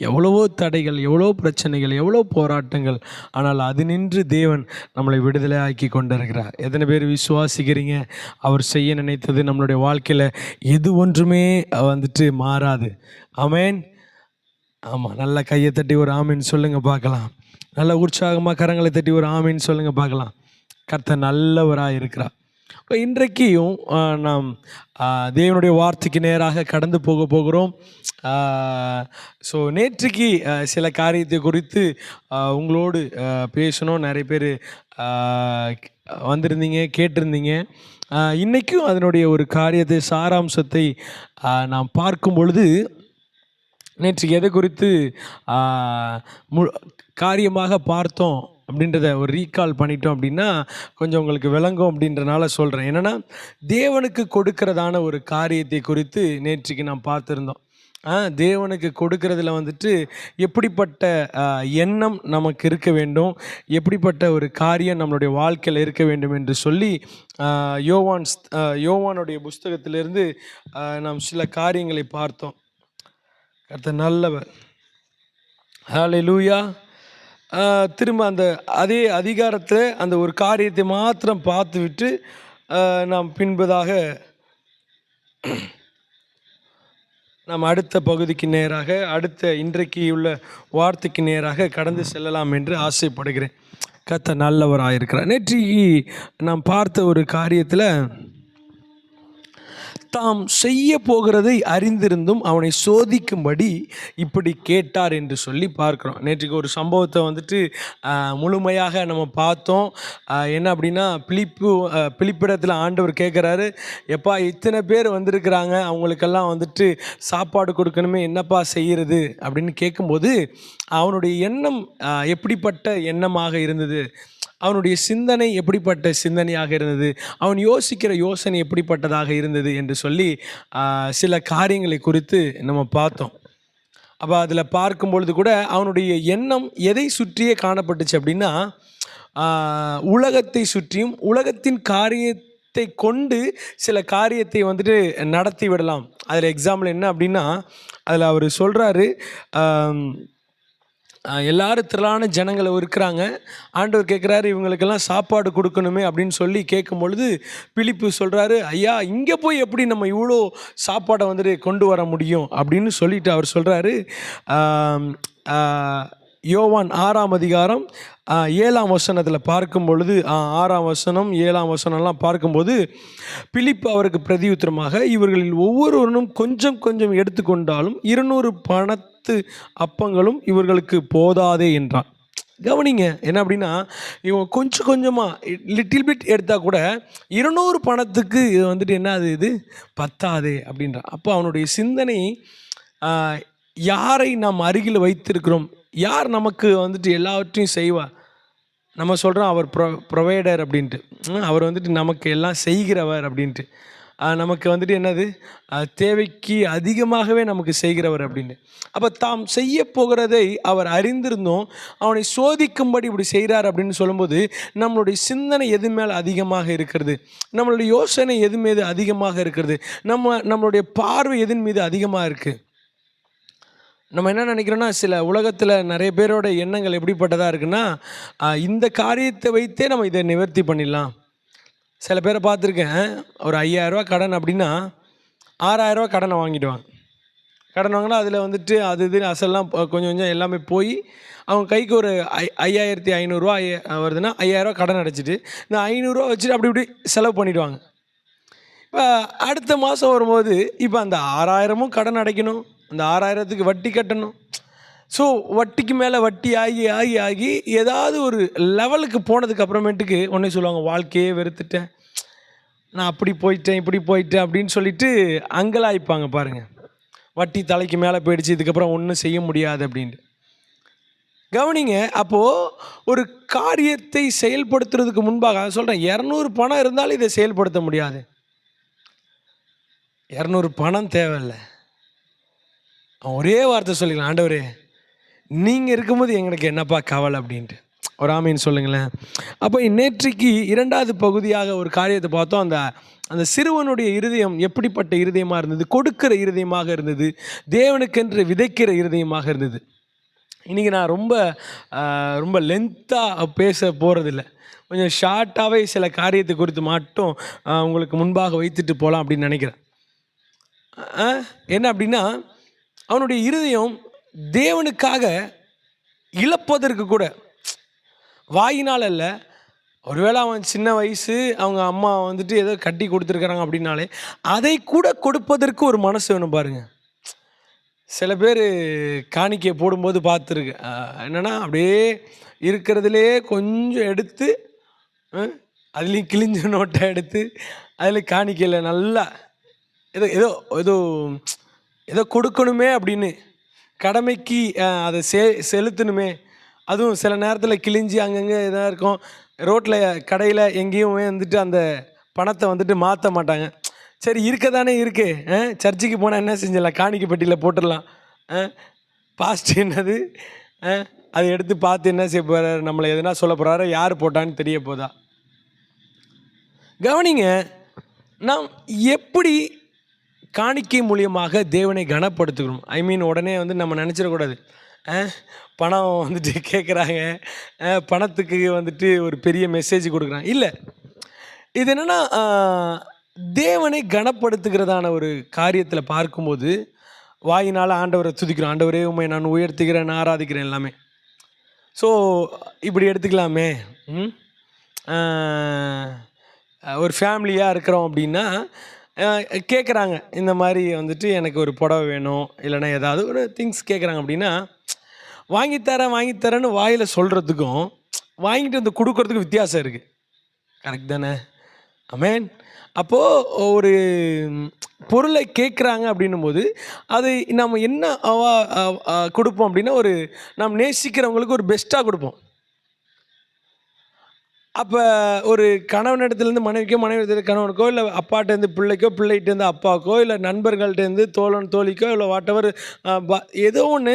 எவ்வளவோ தடைகள், எவ்வளோ பிரச்சனைகள், எவ்வளோ போராட்டங்கள், ஆனால் அது நின்று தேவன் நம்மளை விடுதலை ஆக்கி கொண்டிருக்கிறார். எத்தனை பேர் விசுவாசிக்கிறீங்க? அவர் செய்ய நினைத்தது நம்மளுடைய வாழ்க்கையில் எது ஒன்றுமே வந்துட்டு மாறாது. ஆமென். ஆமாம், நல்லா கையை தட்டி ஒரு ஆமீன் சொல்லுங்கள் பார்க்கலாம். நல்லா உற்சாகமாக கரங்களை தட்டி ஒரு ஆமீன் சொல்லுங்கள் பார்க்கலாம். கர்த்தர் நல்லவராக இருக்கிறார். இப்போ இன்றைக்கும் நாம் தேவனுடைய வார்த்தைக்கு நேராக கடந்து போகிறோம். ஸோ நேற்றுக்கு சில காரியத்தை குறித்து உங்களோடு பேசணும். நிறைய பேர் வந்திருந்தீங்க, கேட்டிருந்தீங்க. இன்றைக்கும் அதனுடைய ஒரு காரியத்தை, சாராம்சத்தை நாம் பார்க்கும் பொழுது, நேற்றுக்கு எதை குறித்து காரியமாக பார்த்தோம் அப்படின்றத ஒரு ரீகால் பண்ணிட்டோம் அப்படின்னா கொஞ்சம் உங்களுக்கு விளங்கும் அப்படின்றனால சொல்கிறேன். என்னென்னா, தேவனுக்கு கொடுக்கறதான ஒரு காரியத்தை குறித்து நேற்றுக்கு நாம் பார்த்துருந்தோம். தேவனுக்கு கொடுக்கறதுல வந்துட்டு எப்படிப்பட்ட எண்ணம் நமக்கு இருக்க வேண்டும், எப்படிப்பட்ட ஒரு காரியம் நம்மளுடைய வாழ்க்கையில் இருக்க வேண்டும் என்று சொல்லி யோவானுடைய புஸ்தகத்திலிருந்து நாம் சில காரியங்களை பார்த்தோம். கர்த்தர் நல்லவர். ஹல்லேலூயா. திரும்ப அதே அதிகாரத்தில் அந்த ஒரு காரியத்தை மாத்திரம் பார்த்துவிட்டு நாம் பின்பதாக நாம் அடுத்த பகுதிக்கு நேராக, அடுத்த இன்றைக்கு உள்ள வார்த்தைக்கு நேராக கடந்து செல்லலாம் என்று ஆசைப்படுகிறேன். கர்த்தர் நல்லவராக இருக்கிறார். நேற்றைக்கு நாம் பார்த்த ஒரு காரியத்தில், தாம் செய்ய போகிறதை அறிந்திருந்தும் அவனை சோதிக்கும்படி இப்படி கேட்டார் என்று சொல்லி பார்க்குறோம். நேற்றுக்கு ஒரு சம்பவத்தை வந்துட்டு முழுமையாக நம்ம பார்த்தோம். என்ன அப்படின்னா, பிலிப்பிடத்தில் ஆண்டவர் கேட்குறாரு, எப்பா இத்தனை பேர் வந்திருக்கிறாங்க, அவங்களுக்கெல்லாம் வந்துட்டு சாப்பாடு கொடுக்கணுமே, என்னப்பா செய்கிறது அப்படின்னு கேட்கும்போது அவனுடைய எண்ணம் எப்படிப்பட்ட எண்ணமாக இருந்தது, அவனுடைய சிந்தனை எப்படிப்பட்ட சிந்தனையாக இருந்தது, அவன் யோசிக்கிற யோசனை எப்படிப்பட்டதாக இருந்தது என்று சொல்லி சில காரியங்களை குறித்து நம்ம பார்த்தோம். அப்போ அதில் பார்க்கும் பொழுது கூட அவனுடைய எண்ணம் எதை சுற்றியே காணப்பட்டுச்சு அப்படின்னா, உலகத்தை சுற்றியும் உலகத்தின் காரியத்தை கொண்டு சில காரியத்தை வந்துட்டு நடத்தி விடலாம். அதில் எக்ஸாம்பிள் என்ன அப்படின்னா, அதில் அவர் சொல்கிறாரு, எல்லாரும் திரளான ஜனங்கள் இருக்கிறாங்க. ஆண்டவர் கேட்குறாரு, இவங்களுக்கெல்லாம் சாப்பாடு கொடுக்கணுமே அப்படின்னு சொல்லி கேட்கும் பொழுது பிலிப்பு சொல்கிறாரு, ஐயா இங்கே போய் எப்படி நம்ம இவ்வளோ சாப்பாடை வந்துட்டு கொண்டு வர முடியும் அப்படின்னு சொல்லிட்டு அவர் சொல்கிறாரு. யோவான் 6ஆம் அதிகாரம் 7ஆம் வசனத்தில் பார்க்கும் பொழுது, 6ஆம் வசனம் 7ஆம் வசனம்லாம் பார்க்கும்போது, பிலிப்பு அவருக்கு பிரதியுத்தரமாக, இவர்களில் ஒவ்வொருவரும் கொஞ்சம் கொஞ்சம் எடுத்துக்கொண்டாலும் 200 பணத்து அப்பங்களும் இவர்களுக்கு போதாதே என்றான். கவனிங்க, என்ன அப்படின்னா, இவங்க கொஞ்சம் கொஞ்சமாக லிட்டில் பிட் எடுத்தால் கூட 200 பணத்துக்கு இது வந்துட்டு என்ன அது, இது பத்தாதே அப்படின்றான். அப்போ அவனுடைய சிந்தனை, யாரை நாம் அருகில் வைத்திருக்கிறோம், யார் நமக்கு வந்துட்டு எல்லாவற்றையும் செய்வார், நம்ம சொல்கிறோம் அவர் ப்ரொவைடர் அப்படின்ட்டு. அவர் வந்துட்டு நமக்கு எல்லாம் செய்கிறவர் அப்படின்ட்டு. நமக்கு வந்துட்டு என்னது, தேவைக்கு அதிகமாகவே நமக்கு செய்கிறவர் அப்படின்னு. அப்போ தாம் செய்ய போகிறதை அவர் அறிந்திருந்தோம் அவனை சோதிக்கும்படி இப்படி செய்கிறார் அப்படின்னு சொல்லும்போது, நம்மளுடைய சிந்தனை எது மேலே அதிகமாக இருக்கிறது, நம்மளுடைய யோசனை எது மீது அதிகமாக இருக்கிறது, நம்மளுடைய பார்வை எதன் மீது அதிகமாக இருக்குது. நம்ம என்ன நினைக்கிறோன்னா, சில உலகத்தில் நிறைய பேரோட எண்ணங்கள் எப்படிப்பட்டதாக இருக்குன்னா, இந்த காரியத்தை வைத்தே நம்ம இதை நிவர்த்தி பண்ணிடலாம். சில பேரை பார்த்துருக்கேன், ஒரு 5000 கடன் அப்படின்னா 6000 கடனை வாங்கிடுவாங்க. கடன் வாங்கினா அதில் வந்துட்டு அது இது அசல்லாம் கொஞ்சம் கொஞ்சம் எல்லாமே போய் அவங்க கைக்கு ஒரு 5500 வருதுன்னா 5000 கடன் அடைச்சிட்டு இந்த 500 வச்சுட்டு அப்படி இப்படி செலவு பண்ணிவிடுவாங்க. இப்போ அடுத்த மாதம் வரும்போது இப்போ அந்த 6000 கடன் அடைக்கணும், அந்த 6000க்கு வட்டி கட்டணும். ஸோ வட்டிக்கு மேலே வட்டி ஆகி ஆகி ஆகி ஏதாவது ஒரு லெவலுக்கு போனதுக்கு அப்புறமேட்டுக்கு ஒன்றே சொல்லுவாங்க, வாழ்க்கையே வெறுத்துட்டேன், நான் அப்படி போயிட்டேன் இப்படி போயிட்டேன் அப்படின்னு சொல்லிட்டு அங்கலாய்ப்பாங்க பாருங்கள். வட்டி தலைக்கு மேலே போயிடுச்சு, இதுக்கப்புறம் ஒன்றும் செய்ய முடியாது அப்படின்ட்டு. கவனிங்க, அப்போது ஒரு காரியத்தை செயல்படுத்துறதுக்கு முன்பாக சொல்கிறேன், 200 பணம் இருந்தாலும் இதை செயல்படுத்த முடியாது. 200 பணம் தேவையில்லை. ஒரே வார்த்தை சொல்லிக்கலாம், ஆண்டவரே நீங்கள் இருக்கும்போது எங்களுக்கு என்னப்பா கவலை அப்படின்ட்டு. ஒரு ஆமீன் சொல்லுங்களேன். அப்போ நேற்றைக்கு 2வது பகுதியாக ஒரு காரியத்தை பார்த்தோம். அந்த சிறுவனுடைய இருதயம் எப்படிப்பட்ட இருதயமாக இருந்தது, கொடுக்கிற இருதயமாக இருந்தது, தேவனுக்கென்று விதைக்கிற இருதயமாக இருந்தது. இன்றைக்கி நான் ரொம்ப லென்த்தாக பேச போகிறதில்ல, கொஞ்சம் ஷார்ட்டாகவே சில காரியத்தை குறித்து மட்டும் உங்களுக்கு முன்பாக வைத்துட்டு போகலாம் அப்படின்னு நினைக்கிறேன். என்ன அப்படின்னா, அவனுடைய இருதயம் தேவனுக்காக இழப்பதற்கு கூட, வாயினால் அல்ல, ஒருவேளை அவன் சின்ன வயசு அவங்க அம்மா வந்துட்டு ஏதோ கட்டி கொடுத்துருக்குறாங்க அப்படின்னாலே அதை கூட கொடுப்பதற்கு ஒரு மனசு வேணும் பாருங்கள். சில பேர் காணிக்கையை போடும்போது பார்த்துருக்கு, என்னென்னா அப்படியே இருக்கிறதுலே கொஞ்சம் எடுத்து அதுலேயும் கிழிஞ்ச நோட்டை எடுத்து அதில் காணிக்கையில் நல்லா ஏதோ ஏதோ ஏதோ ஏதோ கொடுக்கணுமே அப்படின்னு, கடமைக்கு அதை செலுத்தணுமே. அதுவும் சில நேரத்தில் கிழிஞ்சி அங்கங்கே இதாக இருக்கும். ரோட்டில் கடையில் எங்கேயும் வந்துட்டு அந்த பணத்தை வந்துட்டு மாற்ற மாட்டாங்க. சரி இருக்க தானே இருக்குது, சர்ச்சுக்கு போனால் என்ன செஞ்சிடலாம், காணிக்கை பெட்டியில் போட்டுடலாம். பாஸ்ட் என்னது, அதை எடுத்து பார்த்து என்ன செய்ய போகிறாரு, நம்மளை எதுனா சொல்ல போகிறாரு, யார் போட்டான்னு தெரிய போதா. கவனிங்க, நாம் எப்படி காணிக்கை மூலியமாக தேவனை கனப்படுத்துகிறோம். உடனே நம்ம நினச்சிடக்கூடாது, பணம் வந்துட்டு கேட்குறாங்க, பணத்துக்கு வந்துட்டு ஒரு பெரிய மெசேஜ் கொடுக்குறாங்க. இல்லை, இது என்னென்னா தேவனை கனப்படுத்துகிறதான ஒரு காரியத்தில் பார்க்கும்போது வாயினால் ஆண்டவரை துதிக்கிறோம். ஆண்டவரே உண்மை நான் உயர்த்துகிறேன், நான் ஆராதிக்கிறேன் எல்லாமே. ஸோ இப்படி எடுத்துக்கலாமே. ஒரு ஃபேமிலியாக இருக்கிறோம் அப்படின்னா கேட்குறாங்க, இந்த மாதிரி வந்துட்டு எனக்கு ஒரு புடவை வேணும், இல்லைனா ஏதாவது ஒரு திங்ஸ் கேட்குறாங்க அப்படின்னா, வாங்கித்தரேன்னு வாயில் சொல்கிறதுக்கும் வாங்கிட்டு வந்து கொடுக்கறதுக்கும் வித்தியாசம் இருக்குது. கரெக்ட் தானே? ஆமென். அப்போது ஒரு பொருளை கேட்குறாங்க அப்படின்னும் போது அதை நம்ம என்ன கொடுப்போம் அப்படின்னா, நாம் நேசிக்கிறவங்களுக்கு ஒரு பெஸ்ட்டாக கொடுப்போம். அப்போ ஒரு கணவனிடத்துலேருந்து மனைவிக்கோ, மனைவிடத்துலேருந்து கணவனுக்கோ, இல்லை அப்பாட்டேருந்து பிள்ளைக்கோ, பிள்ளைகிட்டேருந்து அப்பாவுக்கோ, இல்லை நண்பர்கள்ட்டேருந்து தோழிக்கோ, இல்லை வாட்டவர் ஏதோ ஒன்று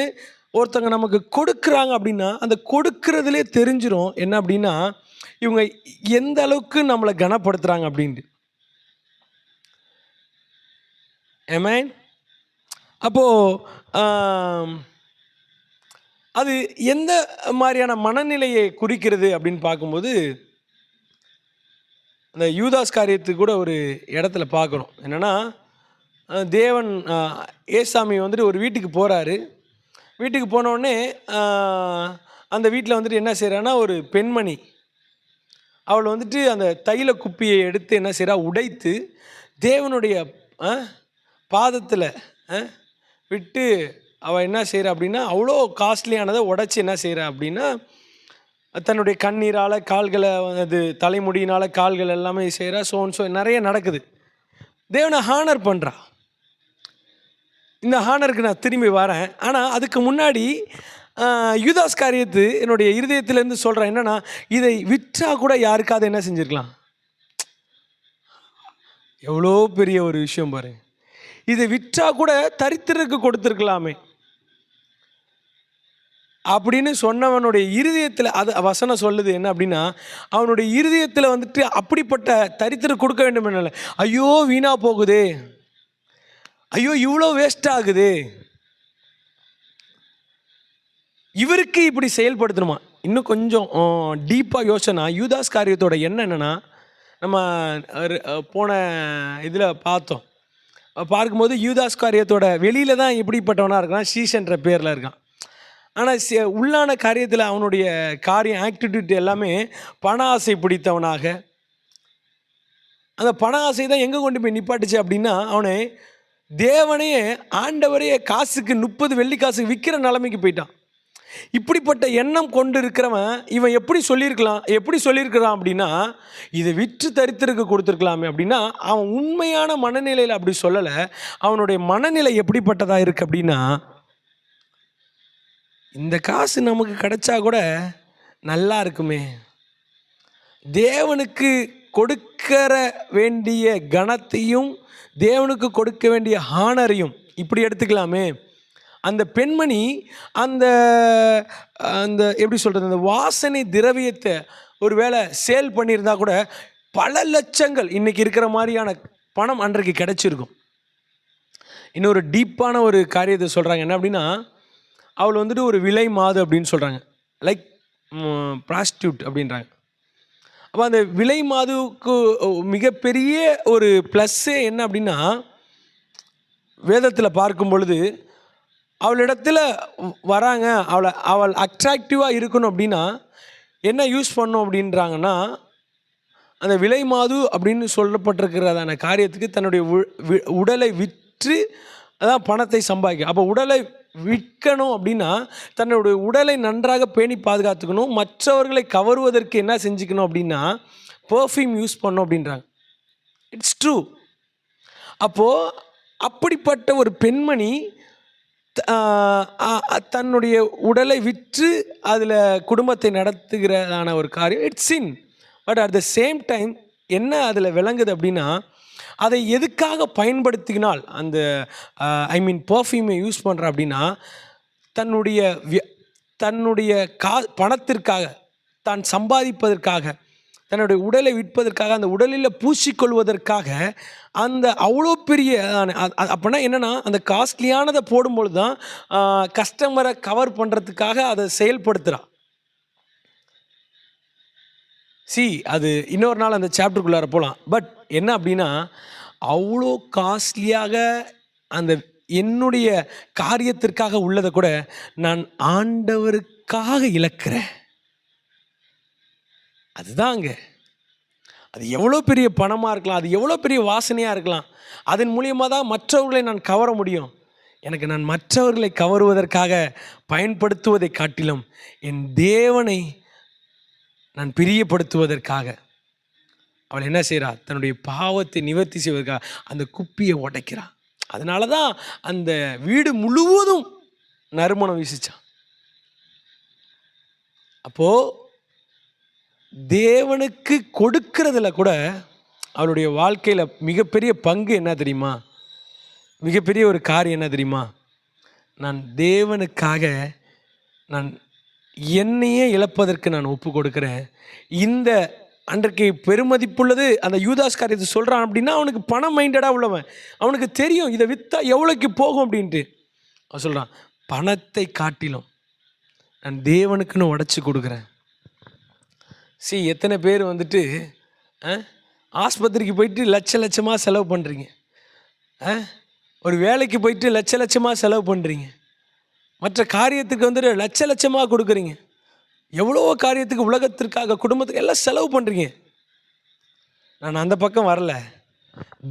ஒருத்தங்க நமக்கு கொடுக்குறாங்க அப்படின்னா, அந்த கொடுக்கறதுலே தெரிஞ்சிடும் என்ன அப்படின்னா, இவங்க எந்த அளவுக்கு நம்மளை கனப்படுத்துகிறாங்க அப்படின்ட்டு. ஆமென். அப்போது அது எந்த மாதிரியான மனநிலையை குறிக்கிறது அப்படின்னு பார்க்கும்போது, அந்த யூதாஸ் காரியத்துக்கு கூட ஒரு இடத்துல பார்க்குறோம். என்னென்னா, தேவன் ஏசாமி வந்துட்டு ஒரு வீட்டுக்கு போகிறாரு. வீட்டுக்கு போனோடனே அந்த வீட்டில் வந்துட்டு என்ன செய்கிறான்னா, ஒரு பெண்மணி அவள் வந்துட்டு அந்த தைல குப்பியை எடுத்து என்ன செய்கிறா, உடைத்து தேவனுடைய பாதத்தில் விட்டு அவள் என்ன செய்கிறா அப்படின்னா, அவ்வளோ காஸ்ட்லியானதை உடைச்சி என்ன செய்கிறா அப்படின்னா, தன்னுடைய கண்ணீரால் கால்களை அது தலைமுடியினால் கால்கள் எல்லாமே செய்கிறா. ஸோ நிறைய நடக்குது. தேவனை ஹானர் பண்ணுறா. இந்த ஹானருக்கு நான் திரும்பி வரேன். ஆனால் அதுக்கு முன்னாடி யூதாஸ் காரியத்து என்னுடைய இருதயத்திலேருந்து சொல்கிறேன் என்னென்னா, இதை விற்றா கூட யாருக்காவது என்ன செஞ்சுருக்கலாம். எவ்வளோ பெரிய ஒரு விஷயம் பாரு. இதை விற்றா கூட தரித்திரருக்கு கொடுத்துருக்கலாமே அப்படின்னு சொன்னவனுடைய இருதயத்தில் அது வசனம் சொல்லுது என்ன அப்படின்னா, அவனுடைய இருதயத்தில் வந்துட்டு அப்படிப்பட்ட தரித்திரம் கொடுக்க வேண்டும் என்ன, ஐயோ வீணா போகுது, ஐயோ இவ்வளோ வேஸ்ட் ஆகுது, இவருக்கு இப்படி செயல்படுத்தணுமா. இன்னும் கொஞ்சம் டீப்பாக யோசனை யூதாஸ் காரியத்தோட என்னென்னா, நம்ம போன இதில் பார்க்கும்போது யூதாஸ் காரியத்தோட வெளியில் தான் எப்படிப்பட்டவனாக இருக்கான், ஷீஷன்ற பேரில் இருக்கான். ஆனால் உள்ளான காரியத்தில் அவனுடைய காரியம் ஆக்டிவிட்டி எல்லாமே பண ஆசை பிடித்தவனாக, அந்த பண ஆசை தான் எங்கே கொண்டு போய் நிப்பாட்டுச்சு அப்படின்னா, அவனை தேவனையே ஆண்டவரையே காசுக்கு 30 வெள்ளி காசுக்கு விற்கிற நிலைமைக்கு போயிட்டான். இப்படிப்பட்ட எண்ணம் கொண்டு இருக்கிறவன் இவன் எப்படி சொல்லியிருக்கிறான் அப்படின்னா, இதை விற்று தரித்திருக்கு கொடுத்துருக்கலாமே அப்படின்னா, அவன் உண்மையான மனநிலையில் அப்படி சொல்லலை. அவனுடைய மனநிலை எப்படிப்பட்டதாக இருக்குது அப்படின்னா, இந்த காசு நமக்கு கிடைச்சா கூட நல்லா இருக்குமே, தேவனுக்கு கொடுக்கிற வேண்டிய கனத்தையும் தேவனுக்கு கொடுக்க வேண்டிய ஹானரையும் இப்படி எடுத்துக்கலாமே. அந்த பெண்மணி அந்த அந்த எப்படி சொல்கிறது, அந்த வாசனை திரவியத்தை ஒரு வேளை சேல் பண்ணியிருந்தா கூட பல லட்சங்கள் இன்றைக்கி இருக்கிற மாதிரியான பணம் அன்றைக்கு கிடைச்சிருக்கும். இன்னொரு டீப்பான ஒரு காரியத்தை சொல்கிறாங்க என்ன அப்படின்னா, அவள் வந்துட்டு ஒரு விலை மாது அப்படின்னு சொல்கிறாங்க, லைக் ப்ராஸ்டியூட் அப்படின்றாங்க. அப்போ அந்த விலை மாதுவுக்கு மிகப்பெரிய ஒரு ப்ளஸ்ஸே என்ன அப்படின்னா, வேதத்தில் பார்க்கும் பொழுது அவளிடத்தில் வராங்க, அவள் அட்ராக்டிவாக இருக்கணும் அப்படின்னா என்ன யூஸ் பண்ணோம் அப்படின்றாங்கன்னா, அந்த விலை மாது அப்படின்னு சொல்லப்பட்டிருக்கிறதான காரியத்துக்கு தன்னுடைய உடலை விற்று அதான் பணத்தை சம்பாதிக்க. அப்போ உடலை விற்கணும் அப்படின்னா தன்னுடைய உடலை நன்றாக பேணி பாதுகாத்துக்கணும், மற்றவர்களை கவருவதற்கு என்ன செஞ்சுக்கணும் அப்படின்னா பர்ஃப்யூம் யூஸ் பண்ணணும் அப்படின்றாங்க. It's true. அப்போது அப்படிப்பட்ட ஒரு பெண்மணி தன்னுடைய உடலை விற்று அதில் குடும்பத்தை நடத்துகிறதான ஒரு காரியம், it's sin. But at the same time என்ன அதில் விளங்குது அப்படின்னா, அதை எதுக்காக பயன்படுத்தினால் அந்த பர்ஃப்யூமை யூஸ் பண்ணுற அப்படின்னா, தன்னுடைய பணத்திற்காக, தான் சம்பாதிப்பதற்காக, தன்னுடைய உடலை விற்பதற்காக, அந்த உடலில் பூசிக்கொள்வதற்காக, அந்த அவ்வளோ பெரிய அப்படின்னா என்னென்னா, அந்த காஸ்ட்லியானதை போடும்பொழுது தான் கஸ்டமரை கவர் பண்ணுறதுக்காக அதை செயல்படுத்துகிறான். அது இன்னொரு நாள் அந்த சாப்டருக்குள்ளார போகலாம். பட் என்ன அப்படின்னா, அவ்வளோ காஸ்ட்லியாக அந்த என்னுடைய காரியத்திற்காக உள்ளதை கூட நான் ஆண்டவருக்காக இழக்கிறேன். அதுதாங்க. அது எவ்வளோ பெரிய பணமாக இருக்கலாம், அது எவ்வளோ பெரிய வாசனையாக இருக்கலாம், அதன் மூலியமாக தான் மற்றவர்களை நான் கவர முடியும். எனக்கு நான் மற்றவர்களை கவருவதற்காக பயன்படுத்துவதை காட்டிலும் என் தேவனை நான் பிரியப்படுத்துவதற்காக அவள் என்ன செய்கிறா, தன்னுடைய பாவத்தை நிவர்த்தி செய்வதற்காக அந்த குப்பியை உடைக்கிறாள். அதனால தான் அந்த வீடு முழுவதும் நறுமணம் வீசிச்சான். அப்போது தேவனுக்கு கொடுக்கறதுல கூட அவளுடைய வாழ்க்கையில் மிகப்பெரிய பங்கு என்ன தெரியுமா, மிகப்பெரிய ஒரு காரியம் என்ன தெரியுமா, நான் தேவனுக்காக நான் என்னையே இழப்பதற்கு நான் ஒப்பு கொடுக்குறேன். இந்த அன்றைக்கு பெருமதிப்புள்ளது அந்த யூதாஸ் காரியத்தை சொல்கிறான் அப்படின்னா, அவனுக்கு பணம் மைண்டடாக உள்ளவன், அவனுக்கு தெரியும் இதை விற்றா எவ்வளோக்கு போகும் அப்படின்ட்டு. அவன் சொல்கிறான், பணத்தை காட்டிலும் நான் தேவனுக்குன்னு உடச்சி கொடுக்குறேன். எத்தனை பேர் வந்துட்டு ஆஸ்பத்திரிக்கு போயிட்டு லட்சமாக செலவு பண்ணுறீங்க, ஒரு வேலைக்கு போயிட்டு லட்சமாக செலவு பண்ணுறீங்க, மற்ற காரியத்துக்கு வந்துட்டு லட்சமாக கொடுக்குறீங்க, எவ்வளோ காரியத்துக்கு உலகத்திற்காக குடும்பத்துக்கு எல்லாம் செலவு பண்ணுறீங்க. நான் அந்த பக்கம் வரல.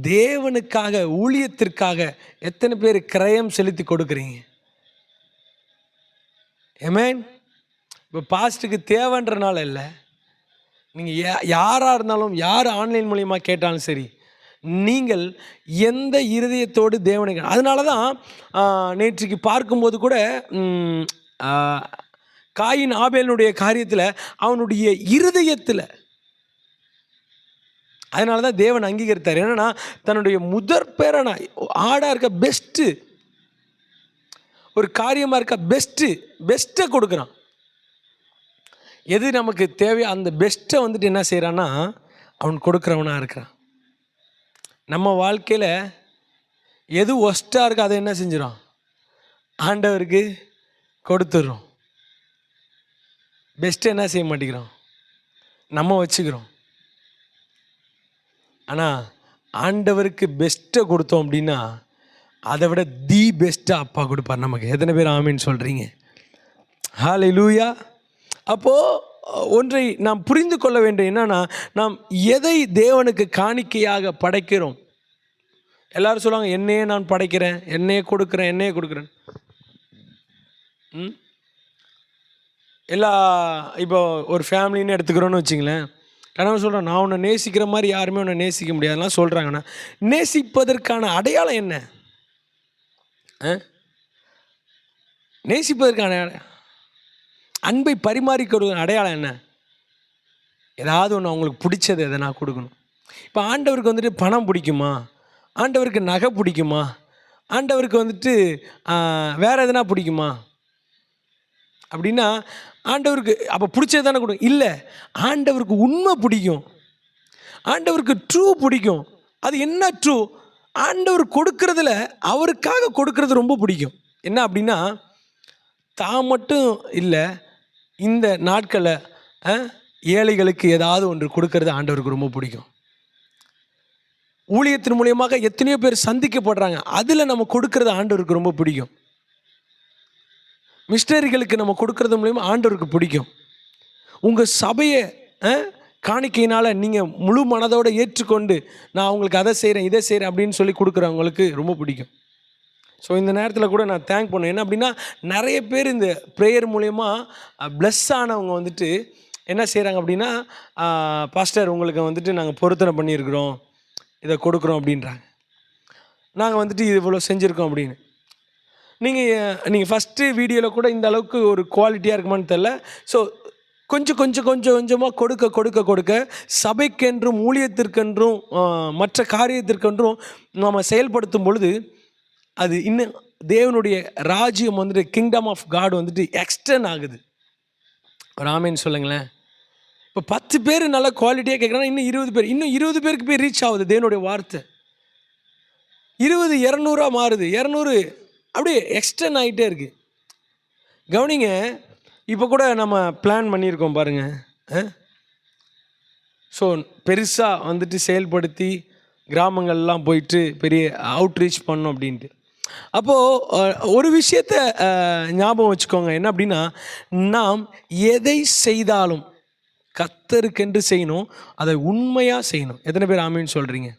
தேவனுக்காக ஊழியத்திற்காக எத்தனை பேர் கிரயம் செலுத்தி கொடுக்குறீங்க? ஆமென். இப்போ பாஸ்ட்டுக்கு தேவைன்றனால இல்லை, நீங்கள் யாராக இருந்தாலும், யார் ஆன்லைன் மூலியமாக கேட்டாலும் சரி, நீங்கள் எந்த இருதயத்தோடு தேவனை, அதனால தான் நேற்றுக்கு பார்க்கும்போது கூட காயின் ஆபேலுடைய காரியத்தில் அவனுடைய இருதயத்தில். அதனால தான் தேவன் அங்கீகரித்தார். என்னன்னா தன்னுடைய முதற் பேரனா ஆடாக இருக்க பெஸ்ட்டு, ஒரு காரியமாக இருக்க பெஸ்ட்டை கொடுக்குறான். எது நமக்கு தேவையோ அந்த பெஸ்ட்டை வந்துட்டு என்ன செய்கிறான்னா அவன் கொடுக்குறவனாக இருக்கிறான். நம்ம வாழ்க்கையில் எது ஒஸ்ட்டாக இருக்கோ அதை என்ன செஞ்சிடும், ஆண்டவருக்கு கொடுத்துட்றோம். பெஸ்ட்டு என்ன செய்ய மாட்டேங்கிறோம், நம்ம வச்சுக்கிறோம். ஆனால் ஆண்டவருக்கு பெஸ்ட்டை கொடுத்தோம் அப்படின்னா அதை விட தி பெஸ்ட்டாக அப்பா கொடுப்பார் நமக்கு. எத்தனை பேர் ஆமீன் சொல்கிறீங்க? ஹல்லேலூயா. அப்போது ஒன்றை நாம் புரிந்து கொள்ள வேண்டும், என்னன்னா நாம் எதை தேவனுக்கு காணிக்கையாக படைக்கிறோம். எல்லாரும் சொல்லுவாங்க என்னையே நான் படைக்கிறேன், என்னையே கொடுக்குறேன். எல்லா இப்போ ஒரு ஃபேமிலின்னு எடுத்துக்கிறோன்னு வச்சிங்களேன். கணவன் சொல்கிறேன் நான் உன்னை நேசிக்கிற மாதிரி யாருமே உன்னை நேசிக்க முடியாதுலாம் சொல்கிறாங்கன்னா, நேசிப்பதற்கான அடையாளம் என்ன? நேசிப்பதற்கான அன்பை பரிமாறிக்கொடுக்கிற அடையாளம் என்ன? ஏதாவது ஒன்று அவங்களுக்கு பிடிச்சது எதனா கொடுக்கணும். இப்போ ஆண்டவருக்கு வந்துட்டு பணம் பிடிக்குமா, ஆண்டவருக்கு நகை பிடிக்குமா, ஆண்டவருக்கு வந்துட்டு வேறு எதனா பிடிக்குமா அப்படின்னா ஆண்டவருக்கு அப்போ பிடிச்சது தானே கொடுக்கும். இல்லை, ஆண்டவருக்கு உண்மை பிடிக்கும், ஆண்டவருக்கு ட்ரூ பிடிக்கும். அது என்ன ட்ரூ? ஆண்டவர் கொடுக்கறதுல அவருக்காக கொடுக்கறது ரொம்ப பிடிக்கும். என்ன அப்படின்னா தான் மட்டும் இல்லை, இந்த நாட்களில் ஏழைகளுக்கு ஏதாவது ஒன்று கொடுக்கறது ஆண்டவருக்கு ரொம்ப பிடிக்கும். ஊழியத்தின் மூலியமாக எத்தனையோ பேர் சந்திக்கப்படுறாங்க, அதில் நம்ம கொடுக்கறது ஆண்டவருக்கு ரொம்ப பிடிக்கும். மிஷனரிகளுக்கு நம்ம கொடுக்கறது மூலியமாக ஆண்டவருக்கு பிடிக்கும். உங்கள் சபையை காணிக்கையினால் நீங்கள் முழு மனதோடு ஏற்றுக்கொண்டு நான் அவங்களுக்கு அதை செய்கிறேன் இதை செய்கிறேன் அப்படின்னு சொல்லி கொடுக்குறவங்களுக்கு ரொம்ப பிடிக்கும். ஸோ இந்த நேரத்தில் கூட நான் தேங்க் பண்ணுவேன். என்ன அப்படின்னா நிறைய பேர் இந்த ப்ரேயர் மூலயமா ப்ளஸ் ஆனவங்க வந்துட்டு என்ன செய்கிறாங்க அப்படின்னா, பாஸ்டர் உங்களுக்கு வந்துட்டு நாங்கள் பொருத்தனை பண்ணியிருக்கிறோம், இதை கொடுக்குறோம் அப்படின்றாங்க. நாங்கள் வந்துட்டு இது இவ்வளோ செஞ்சுருக்கோம் அப்படின்னு. நீங்கள் ஃபஸ்ட்டு வீடியோவில் கூட இந்த அளவுக்கு ஒரு குவாலிட்டியாக இருக்குமான்னு தெரில. ஸோ கொஞ்சமாக கொடுக்க சபைக்கென்றும் ஊழியத்திற்கென்றும் மற்ற காரியத்திற்கென்றும் நம்ம செயல்படுத்தும் பொழுது அது இன்னும் தேவனுடைய ராஜ்யம் வந்துட்டு கிங்டம் ஆஃப் காட் வந்துட்டு எக்ஸ்டர்ன் ஆகுது. ஒரு ஆமேன்னு சொல்லுங்களேன். இப்போ 10 பேர் நல்ல குவாலிட்டியாக கேட்குறாங்கன்னா இன்னும் 20 பேர், இன்னும் 20 பேருக்கு போய் ரீச் ஆகுது தேவனுடைய வார்த்தை. 20 200 மாறுது, 200 அப்படியே எக்ஸ்டர்ன் ஆகிட்டே இருக்குது. கவனிங்க, இப்போ கூட நம்ம பிளான் பண்ணியிருக்கோம் பாருங்கள். ஸோ பெருசாக வந்துட்டு செயல்படுத்தி கிராமங்கள்லாம் போயிட்டு பெரிய அவுட்ரீச் பண்ணோம் அப்படின்ட்டு. அப்போது ஒரு விஷயத்தை ஞாபகம் வச்சுக்கோங்க. என்ன அப்படின்னா, நாம் எதை செய்தாலும் கர்த்தருக்கென்று செய்யணும், அதை உண்மையாக செய்யணும். எத்தனை பேர் ஆமீன்னு சொல்கிறீங்க?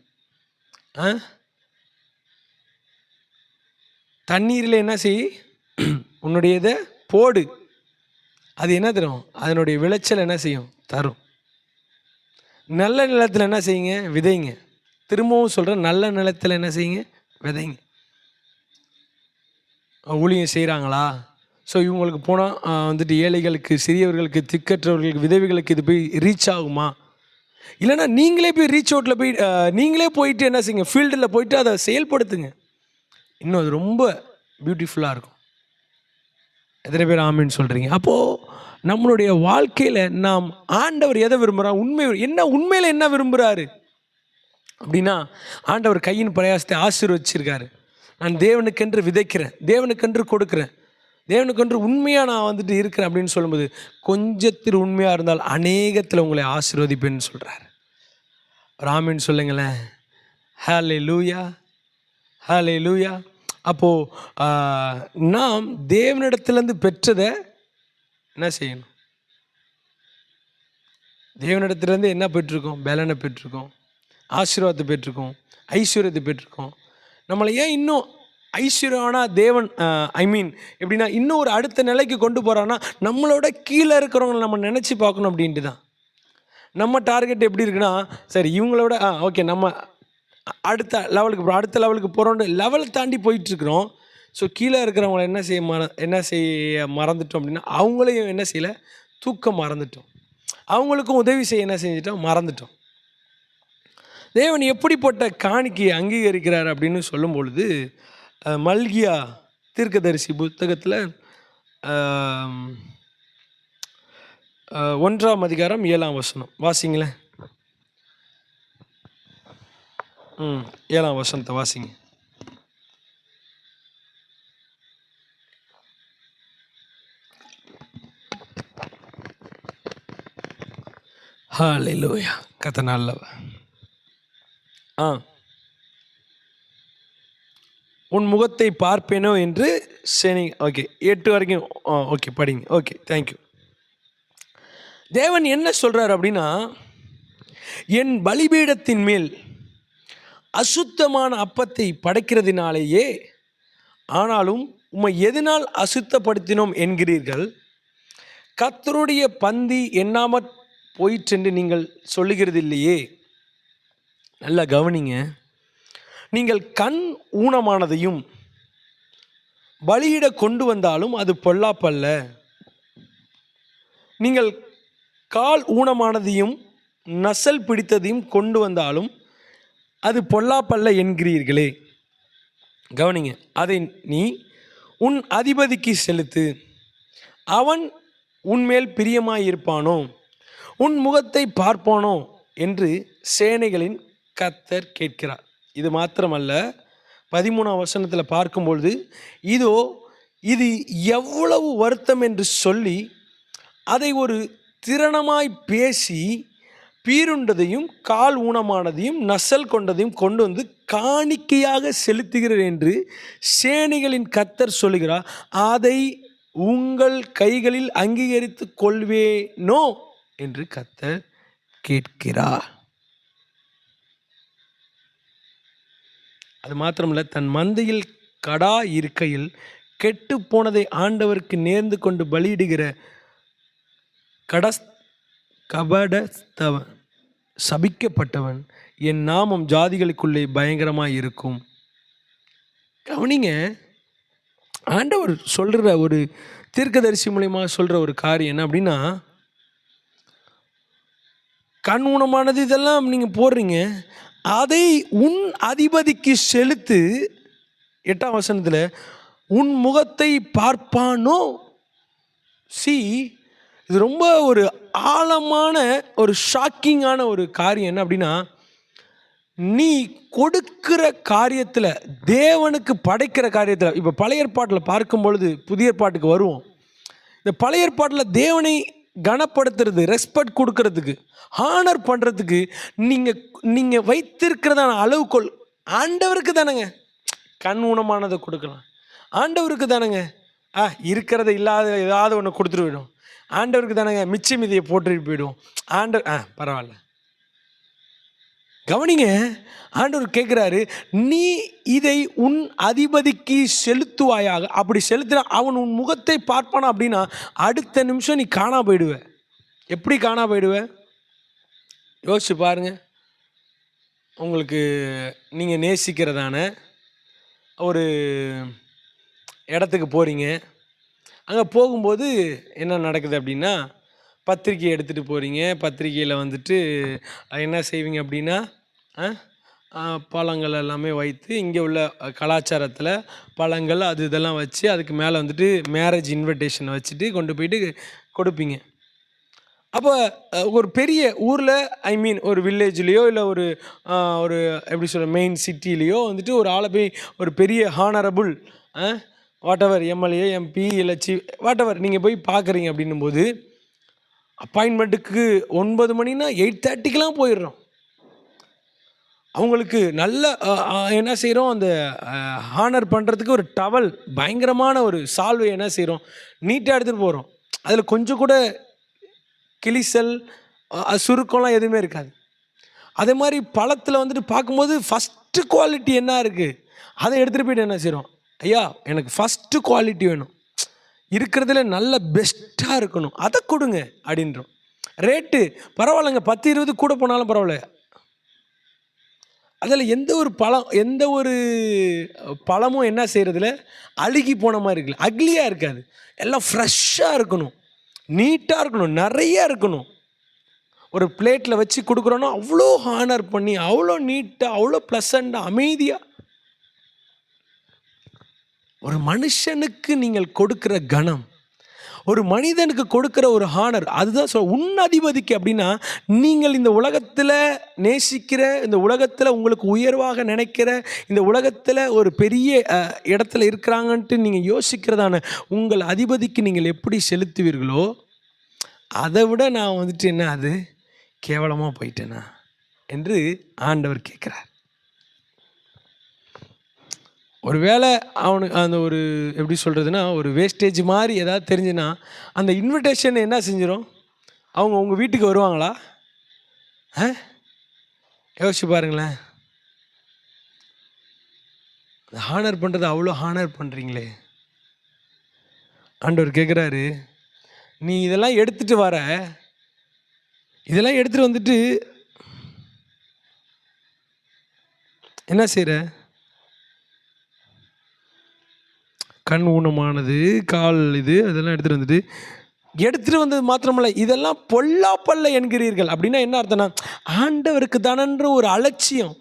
தண்ணீரில் என்ன செய், உன்னுடைய இதை போடு, அது என்ன தரும், அதனுடைய விளைச்சல் என்ன செய்யும், தரும். நல்ல நிலத்தில் என்ன செய்யுங்க, விதைங்க. திரும்பவும் சொல்கிறேன், நல்ல நிலத்தில் என்ன செய்யுங்க, விதைங்க. ஊழியம் செய்கிறாங்களா? ஸோ இவங்களுக்கு போனால் வந்துட்டு ஏழைகளுக்கு, சிறியவர்களுக்கு, திக்கற்றவர்களுக்கு, விதவைகளுக்கு இது போய் ரீச் ஆகுமா? இல்லைனா நீங்களே போய் ரீச் அவுட்டில் போய் நீங்களே போயிட்டு என்ன செய்யுங்க, ஃபீல்டில் போயிட்டு அதை செயல்படுத்துங்க. இன்னும் அது ரொம்ப பியூட்டிஃபுல்லாக இருக்கும். எத்தனை பேர் ஆமீன்னு சொல்கிறீங்க? அப்போது நம்மளுடைய வாழ்க்கையில் நாம் ஆண்டவர் எதை விரும்புகிறார், உண்மையில் என்ன விரும்புகிறாரு அப்படின்னா, ஆண்டவர் கையின் பிரயாசத்தை ஆசீர்வதிச்சிருக்காரு. நான் தேவனுக்கென்று விதைக்கிறேன், தேவனுக்கென்று கொடுக்குறேன், தேவனுக்கென்று உண்மையாக நான் வந்துட்டு இருக்கிறேன் அப்படின்னு சொல்லும்போது, கொஞ்சத்தில் உண்மையாக இருந்தால் அநேகத்தில் உங்களை ஆசீர்வதிப்பேன்னு சொல்கிறார். ஆமீன்னு சொல்லுங்களேன். ஹல்லேலூயா, ஹல்லேலூயா. அப்போது நாம் தேவனிடத்திலேருந்து பெற்றதை என்ன செய்யணும்? தேவனிடத்திலேருந்து என்ன பெற்றிருக்கோம்? பலனை பெற்றிருக்கோம், ஆசீர்வாதத்தை பெற்றிருக்கோம், ஐஸ்வர்யத்தை பெற்றிருக்கோம். நம்மளை ஏன் இன்னும் ஐஸ்வர்யம்னா தேவன் எப்படின்னா இன்னும் ஒரு அடுத்த நிலைக்கு கொண்டு போகிறான்னா, நம்மளோட கீழே இருக்கிறவங்களை நம்ம நினச்சி பார்க்கணும் அப்படின்ட்டு தான். நம்ம டார்கெட் எப்படி இருக்குன்னா, சரி இவங்களோட ஓகே நம்ம அடுத்த லெவலுக்கு போகிறோம், லெவலை தாண்டி போயிட்டுருக்குறோம். ஸோ கீழே இருக்கிறவங்கள என்ன செய்ய மறந்துட்டோம் அப்படின்னா, அவங்களையும் என்ன செய்யலை, தூக்க மறந்துட்டோம். அவங்களுக்கும் உதவி செய்ய என்ன செஞ்சிட்டோம், மறந்துட்டோம். தேவன் எப்படிப்பட்ட காணிக்கையை அங்கீகரிக்கிறார் அப்படின்னு சொல்லும் பொழுது, மல்கியா தீர்க்கதரிசி புத்தகத்தில் 1ஆம் அதிகாரம் 7ஆம் வசனம் வாசிங்களேன். 7ஆம் வசனத்தை வாசிங்க. ஹல்லேலூயா. கர்த்தர் நல்லவர். உன் முகத்தை பார்ப்பேனோ என்று ஓகே 8 வரைக்கும் ஓகே படிங்க. Okay, thank you. தேவன் என்ன சொல்கிறார் அப்படின்னா, என் பலிபீடத்தின் மேல் அசுத்தமான அப்பத்தை படைக்கிறதினாலேயே, ஆனாலும் உம்மை எதனால் அசுத்தப்படுத்தினோம் என்கிறீர்கள், கர்த்தருடைய பந்தி எண்ணாமற் போயிற்றென்று நீங்கள் சொல்லுகிறது இல்லையே. நல்லா கவனிங்க. நீங்கள் கண் ஊனமானதையும் பலியிட கொண்டு வந்தாலும் அது பொல்லாப்பல்ல. நீங்கள் கால் ஊனமானதையும் நசல் பிடித்ததையும் கொண்டு வந்தாலும் அது பொல்லாப்பல்ல என்கிறீர்களே. கவனிங்க. அதை நீ உன் அதிபதிக்கு செலுத்து, அவன் உன்மேல் பிரியமாயிருப்பானோ, உன் முகத்தை பார்ப்பானோ என்று சேனைகளின் கர்த்தர் கேட்கிறார். இது மாத்திரமல்ல, 13ஆம் வசனத்தில் பார்க்கும்பொழுது, இதோ இது எவ்வளவு வருத்தம் என்று சொல்லி அதை ஒரு திறனமாய் பேசி பீருண்டதையும் கால் ஊனமானதையும் நசல் கொண்டதையும் கொண்டு வந்து காணிக்கையாக செலுத்துகிறார் என்று சேனைகளின் கர்த்தர் சொல்லுகிறார். அதை உங்கள் கைகளில் அங்கீகரித்து கொள்வேனோ என்று கர்த்தர் கேட்கிறார். அது மாத்திரமல்ல, தன் மந்தையில் கடா இருக்கையில் கெட்டு போனதை ஆண்டவருக்கு நேர்ந்து கொண்டு பலியிடுகிற கபடஸ்தவன் சபிக்கப்பட்டவன், என் நாமம் ஜாதிகளுக்குள்ளே பயங்கரமாக இருக்கும். கவனிங்க. ஆண்டவர் சொல்கிற ஒரு தீர்க்கதரிசி மூலமா சொல்கிற ஒரு காரியம் என்ன அப்படின்னா, கண் ஊனமானது இதெல்லாம் நீங்கள் போடுறீங்க, அதை உன் அதிபதிக்கு செலுத்து. 8ஆம் வசனத்தில் உன் முகத்தை பார்ப்பானோ. இது ரொம்ப ஒரு ஆழமான ஒரு ஷாக்கிங்கான ஒரு காரியம். என்ன அப்படின்னா, நீ கொடுக்கிற காரியத்தில், தேவனுக்கு படைக்கிற காரியத்தில், இப்போ பழைய ஏற்பாட்டில் பார்க்கும் பொழுது புதிய ஏற்பாட்டுக்கு வருவோம். இந்த பழைய ஏற்பாட்டில் தேவனை கனப்படுத்துறது, ரெஸ்பெக்ட் கொடுக்கறதுக்கு, ஹானர் பண்ணுறதுக்கு நீங்கள் வைத்திருக்கிறதான அளவுகோல் ஆண்டவருக்கு தானேங்க. கண் ஊனமானதை கொடுக்கலாம், ஆண்டவருக்கு தானேங்க. இருக்கிறத இல்லாத ஏதாவது ஒன்று கொடுத்துட்டு போயிடும், ஆண்டவருக்கு தானேங்க. மிச்சம் இதையை போட்டுட்டு போயிடும் பரவாயில்ல. கவனிங்க. ஆண்டவர் கேட்குறாரு, நீ இதை உன் அதிபதிக்கு செலுத்துவாயாக. அப்படி செலுத்தினா அவன் உன் முகத்தை பார்ப்பானா அப்படின்னா, அடுத்த நிமிஷம் நீ காணா போயிடுவ. எப்படி காணா போயிடுவ யோசிச்சு பாருங்க. உங்களுக்கு நீங்கள் நேசிக்கிறதான ஒரு இடத்துக்கு போகிறீங்க. அங்கே போகும்போது என்ன நடக்குது அப்படின்னா, பத்திரிக்கை எடுத்துகிட்டு போகிறீங்க. பத்திரிக்கையில் வந்துட்டு என்ன செய்வீங்க அப்படின்னா, பழங்கள் எல்லாமே வைத்து, இங்கே உள்ள கலாச்சாரத்தில் பழங்கள் அது இதெல்லாம் வச்சு, அதுக்கு மேலே வந்துட்டு மேரேஜ் இன்விடேஷன் வச்சுட்டு கொண்டு போயிட்டு கொடுப்பீங்க. அப்போ ஒரு பெரிய ஊரில், ஒரு வில்லேஜ்லேயோ இல்லை ஒரு எப்படி சொல்ல, மெயின் சிட்டிலேயோ வந்துட்டு ஒரு ஆளை போய் ஒரு பெரிய ஹானரபுள் வாட்டவர் எம்எல்ஏ எம்பி இல்லை வாட் எவர் நீங்கள் போய் பார்க்குறீங்க அப்படின்னும் போது, அப்பாயின்மெண்ட்டுக்கு 9 மணினா 8:30க்கெலாம் போயிடுறோம். அவங்களுக்கு நல்ல என்ன செய்கிறோம், அந்த ஹானர் பண்ணுறதுக்கு ஒரு டவல், பயங்கரமான ஒரு சால்வை என்ன செய்கிறோம், நீட்டாக எடுத்துகிட்டு போகிறோம். அதில் கொஞ்சம் கூட கிளிசல் சுருக்கம்லாம் எதுவுமே இருக்காது. அதே மாதிரி பழத்தில் வந்துட்டு பார்க்கும்போது ஃபஸ்ட்டு குவாலிட்டி என்ன இருக்குது, அதை எடுத்துகிட்டு போய்ட்டு என்ன செய்கிறோம், ஐயா எனக்கு ஃபஸ்ட்டு குவாலிட்டி வேணும், இருக்கிறதுல நல்ல பெஸ்ட்டாக இருக்கணும், அதை கொடுங்க அப்படின்றோம். ரேட்டு பரவாயில்லைங்க, 10-20 கூட போனாலும் பரவாயில்ல. அதில் எந்த ஒரு பழமும் என்ன செய்கிறதுல அழுகி போன மாதிரி இருக்குல்ல, அக்லியாக இருக்காது. எல்லாம் ஃப்ரெஷ்ஷாக இருக்கணும், நீட்டாக இருக்கணும், நிறையா இருக்கணும். ஒரு பிளேட்டில் வச்சு கொடுக்குறோன்னா அவ்வளோ ஹானர் பண்ணி, அவ்வளோ நீட்டாக, அவ்வளோ ப்ளசண்ட்டாக, அமைதியாக. ஒரு மனுஷனுக்கு நீங்கள் கொடுக்குற கணம், ஒரு மனிதனுக்கு கொடுக்குற ஒரு ஹானர், அதுதான் உன் அதிபதிக்கு. அப்படின்னா நீங்கள் இந்த உலகத்தில் நேசிக்கிற, இந்த உலகத்தில் உங்களுக்கு உயர்வாக நினைக்கிற, இந்த உலகத்தில் ஒரு பெரிய இடத்துல இருக்கிறாங்கன்ட்டு நீங்கள் யோசிக்கிறதான உங்கள் அதிபதிக்கு நீங்கள் எப்படி செலுத்துவீர்களோ, அதை விட நான் வந்துட்டு என்ன அது கேவலமாக போயிட்டேனா என்று ஆண்டவர் கேட்குறார். ஒருவேளை அவனுக்கு அந்த ஒரு எப்படி சொல்கிறதுனா ஒரு வேஸ்டேஜ் மாதிரி ஏதாவது தெரிஞ்சுன்னா அந்த இன்விடேஷன் என்ன செஞ்சிடும், அவங்க உங்கள் வீட்டுக்கு வருவாங்களா? யோசிச்சு பாருங்களேன். ஹானர் பண்ணுறது அவ்வளோ ஹானர் பண்ணுறீங்களே. ஆண்டவர் கேட்குறாரு, நீ இதெல்லாம் எடுத்துகிட்டு வர, இதெல்லாம் எடுத்துகிட்டு வந்துட்டு என்ன செய்கிற? கண் ஊனமானது, கால் இது, அதெல்லாம் எடுத்துகிட்டு வந்தது மாத்திரமல்ல, இதெல்லாம் பொல்லாப்பல்ல என்கிறீர்கள். அப்படின்னா என்ன அர்த்தம்னா, ஆண்டவருக்கு தானன்ற ஒரு அலட்சியம்,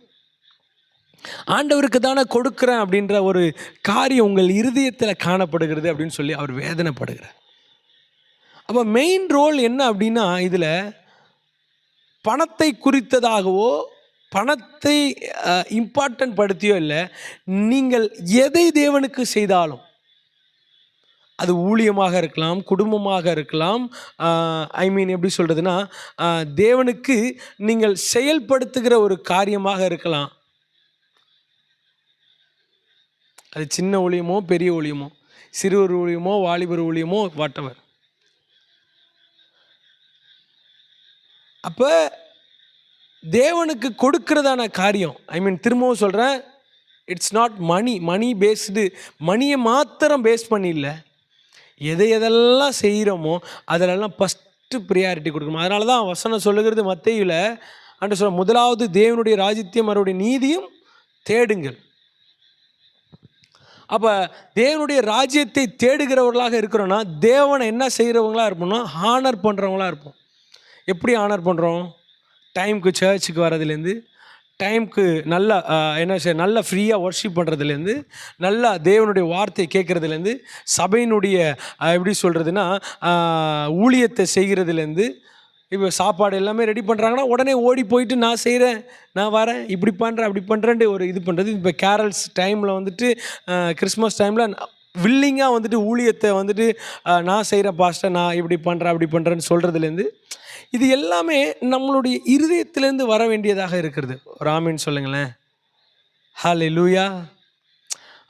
ஆண்டவருக்கு தானே கொடுக்குறேன் அப்படின்ற ஒரு காரியம் உங்கள் இருதயத்தில் காணப்படுகிறது அப்படின்னு சொல்லி அவர் வேதனைப்படுகிறார். அப்போ மெயின் ரோல் என்ன அப்படின்னா, இதில் பணத்தை குறித்ததாகவோ பணத்தை இம்பார்ட்டன்ட் படுத்தியோ இல்லை, நீங்கள் எதை தேவனுக்கு செய்தாலும், அது ஊழியமாக இருக்கலாம், குடும்பமாக இருக்கலாம், எப்படி சொல்கிறதுனா தேவனுக்கு நீங்கள் செயல்படுத்துகிற ஒரு காரியமாக இருக்கலாம். அது சின்ன ஊழியமோ பெரிய ஊழியமோ, சிறுவர் ஊழியமோ வாலிபர் ஊழியமோ, வாட்டவர். அப்போ தேவனுக்கு கொடுக்கிறதான காரியம், திரும்பவும் சொல்கிறேன், இட்ஸ் நாட் மணி பேஸ்டு, மணியை மாத்திரம் பேஸ் பண்ணி இல்லை, எதெல்லாம் செய்கிறோமோ அதிலெல்லாம் ஃபஸ்ட்டு ப்ரியாரிட்டி கொடுக்கணும். அதனால தான் வசனம் சொல்லுகிறது மத்தேயுல ஆண்டவர் சொல்ல, முதலாவது தேவனுடைய ராஜ்யத்தையும் அவருடைய நீதியும் தேடுங்கள். அப்போ தேவனுடைய ராஜ்யத்தை தேடுகிறவர்களாக இருக்கிறோன்னா தேவனை என்ன செய்கிறவங்களாக இருப்போம்னா ஹானர் பண்ணுறவங்களாக இருப்போம். எப்படி ஹானர் பண்ணுறோம்? டைமுக்கு சர்ச்சுக்கு வர்றதுலேருந்து, டைமுக்கு நல்லா நல்லா ஃப்ரீயாக ஒர்ஷிப் பண்ணுறதுலேருந்து, நல்லா தேவனுடைய வார்த்தையை கேட்குறதுலேருந்து, சபையினுடைய எப்படி சொல்கிறதுனா ஊழியத்தை செய்கிறதுலேருந்து, இப்போ சாப்பாடு எல்லாமே ரெடி பண்ணுறாங்கன்னா உடனே ஓடி போயிட்டு நான் செய்கிறேன், நான் வரேன், இப்படி பண்ணுறேன், அப்படி பண்ணுறேன்ட்டு ஒரு இது பண்ணுறது. இப்போ கேரல்ஸ் டைமில் வந்துட்டு கிறிஸ்மஸ் டைமில் வில்லிங்காக வந்துட்டு ஊழியத்தை வந்துட்டு நான் செய்கிறேன் பாஸ்டர், நான் இப்படி பண்ணுறேன், அப்படி பண்ணுறேன்னு சொல்கிறதுலேருந்து, இது எல்லாமே நம்மளுடைய இருதயத்திலேருந்து வர வேண்டியதாக இருக்கிறது. ஒரு ஆமீன் சொல்லுங்களேன். ஹல்லேலூயா.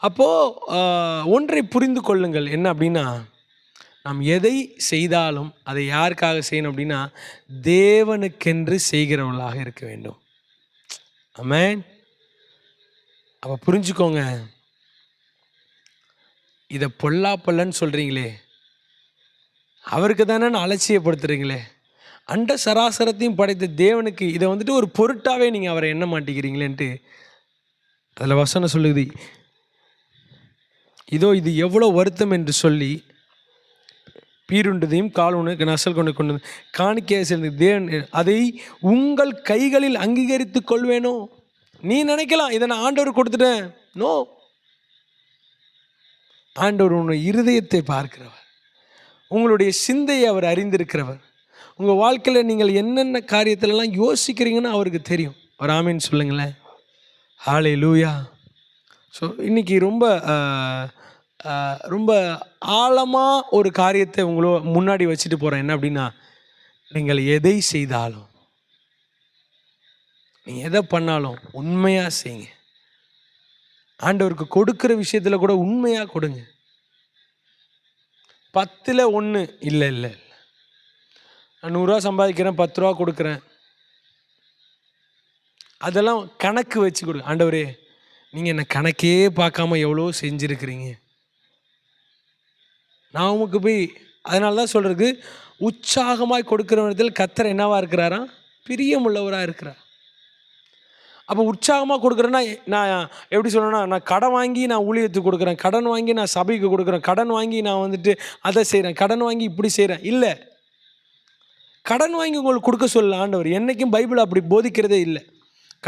அப்போது ஒன்றை புரிந்து கொள்ளுங்கள், என்ன அப்படின்னா, நாம் எதை செய்தாலும் அதை யாருக்காக செய்யணும் அப்படின்னா தேவனுக்கென்று செய்கிறவர்களாக இருக்க வேண்டும். ஆமென். அப்போ புரிஞ்சுக்கோங்க, இதை பொல்லாப்பல்லன்னு சொல்கிறீங்களே, அவருக்கு தானே அலட்சியப்படுத்துகிறீங்களே, அண்ட சராசரத்தையும் படைத்த தேவனுக்கு இதை வந்துட்டு ஒரு பொருட்டாகவே நீங்கள் அவரை எண்ண மாட்டேங்கிறீங்களேன்ட்டு அதில் வசனம் சொல்லுது, இதோ இது எவ்வளோ வருத்தம் என்று சொல்லி பீருண்டதையும் காலுனுக்கு நசல் கொண்டு காணிக்கையாக சேர்ந்து தேவன் அதை உங்கள் கைகளில் அங்கீகரித்து கொள்வேனோ. நீ நினைக்கலாம் இதை நான் ஆண்டவர் கொடுத்துட்டேன். நோ, ஆண்டவர் உன்னுடைய இருதயத்தை பார்க்கிறவர், உங்களுடைய சிந்தையை அவர் அறிந்திருக்கிறவர். உங்கள் வாழ்க்கையில் நீங்கள் என்னென்ன காரியத்திலலாம் யோசிக்கிறீங்கன்னு அவருக்கு தெரியும். ஒரு ஆமீன் சொல்லுங்களேன். ஹல்லேலூயா. ஸோ இன்றைக்கி ரொம்ப ஆழமாக ஒரு காரியத்தை உங்களோ முன்னாடி வச்சுட்டு போகிறேன். என்ன அப்படின்னா, நீங்கள் எதை செய்தாலும், நீங்கள் எதை பண்ணாலும் உண்மையாக செய்யுங்க. ஆண்டவருக்கு கொடுக்குற விஷயத்தில் கூட உண்மையாக கொடுங்க. 10ல் 1 இல்லை, நான் 100 ரூபா சம்பாதிக்கிறேன், 10 ரூபா கொடுக்குறேன், அதெல்லாம் கணக்கு வச்சு கொடுங்க. ஆண்டவரே, நீங்கள் என்ன கணக்கே பார்க்காம எவ்வளோ செஞ்சுருக்கிறீங்க, நான் உமக்கு போய். அதனால தான் சொல்கிறது, உற்சாகமாய் கொடுக்குற விதத்தில் கர்த்தர் என்னவாக இருக்கிறாராம்? பிரியமுள்ளவராக இருக்கிறார். அப்போ உற்சாகமாக கொடுக்குறேன்னா நான் எப்படி சொல்லணும்னா, நான் கடன் வாங்கி நான் ஊழியத்துக்கு கொடுக்குறேன், கடன் வாங்கி நான் சபைக்கு கொடுக்குறேன், கடன் வாங்கி நான் வந்துட்டு அதை செய்கிறேன், கடன் வாங்கி இப்படி செய்கிறேன். இல்லை, கடன் வாங்கி உங்களுக்கு கொடுக்க சொல்லல ஆண்டவர். என்றைக்கும் பைபிள் அப்படி போதிக்கிறதே இல்லை.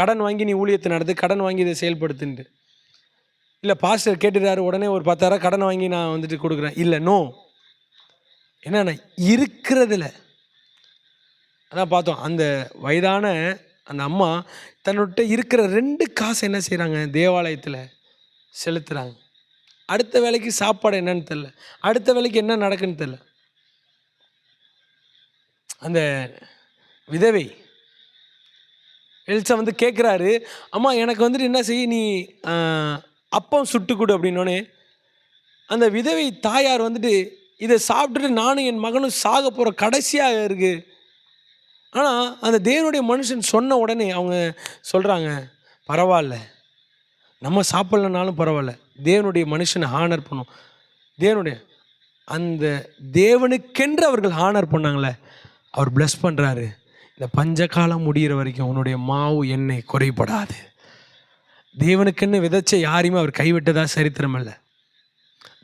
கடன் வாங்கி நீ ஊழியத்தை நடத்து, கடன் வாங்கி இதை செயல்படுத்துன்ட்டு. இல்லை பாஸ்டர் கேட்டுட்டாரு உடனே ஒரு 10,000 கடன் வாங்கி நான் வந்துட்டு கொடுக்குறேன். இல்லை, நோ. என்னன்னா இருக்கிறதுல அதான் பார்த்தோம், அந்த வயதான அந்த அம்மா தன்னுட்ட இருக்கிற 2 காசு என்ன செய்கிறாங்க, தேவாலயத்தில் செலுத்துகிறாங்க. அடுத்த வேலைக்கு சாப்பாடு என்னன்னு தெரில, அடுத்த வேலைக்கு என்ன நடக்குன்னு தெரில. அந்த விதவை எலிசா வந்து கேட்குறாரு, அம்மா எனக்கு வந்துட்டு என்ன செய்ய, நீ அப்பம் சுட்டு கொடு அப்படின்னோடனே அந்த விதவை தாயார் வந்துட்டு இதை சாப்பிட்டுட்டு நானும் என் மகனும் சாக போகிற கடைசியாக இருக்குது. ஆனால் அந்த தேவனுடைய மனுஷன் சொன்ன உடனே அவங்க சொல்கிறாங்க, பரவாயில்ல, நம்ம சாப்பிட்லனாலும் பரவாயில்ல, தேவனுடைய மனுஷனை ஹானர் பண்ணும். தேவனுடைய அந்த தேவனுக்கென்று அவர்கள் ஹானர் பண்ணாங்களே, அவர் பிளஸ் பண்ணுறாரு. இந்த பஞ்சகாலம் முடிகிற வரைக்கும் உன்னுடைய மாவு எண்ணெய் குறைபடாது. தேவனுக்கென்று விதைச்ச யாரையுமே அவர் கைவிட்டதா சரித்திரம் அல்ல.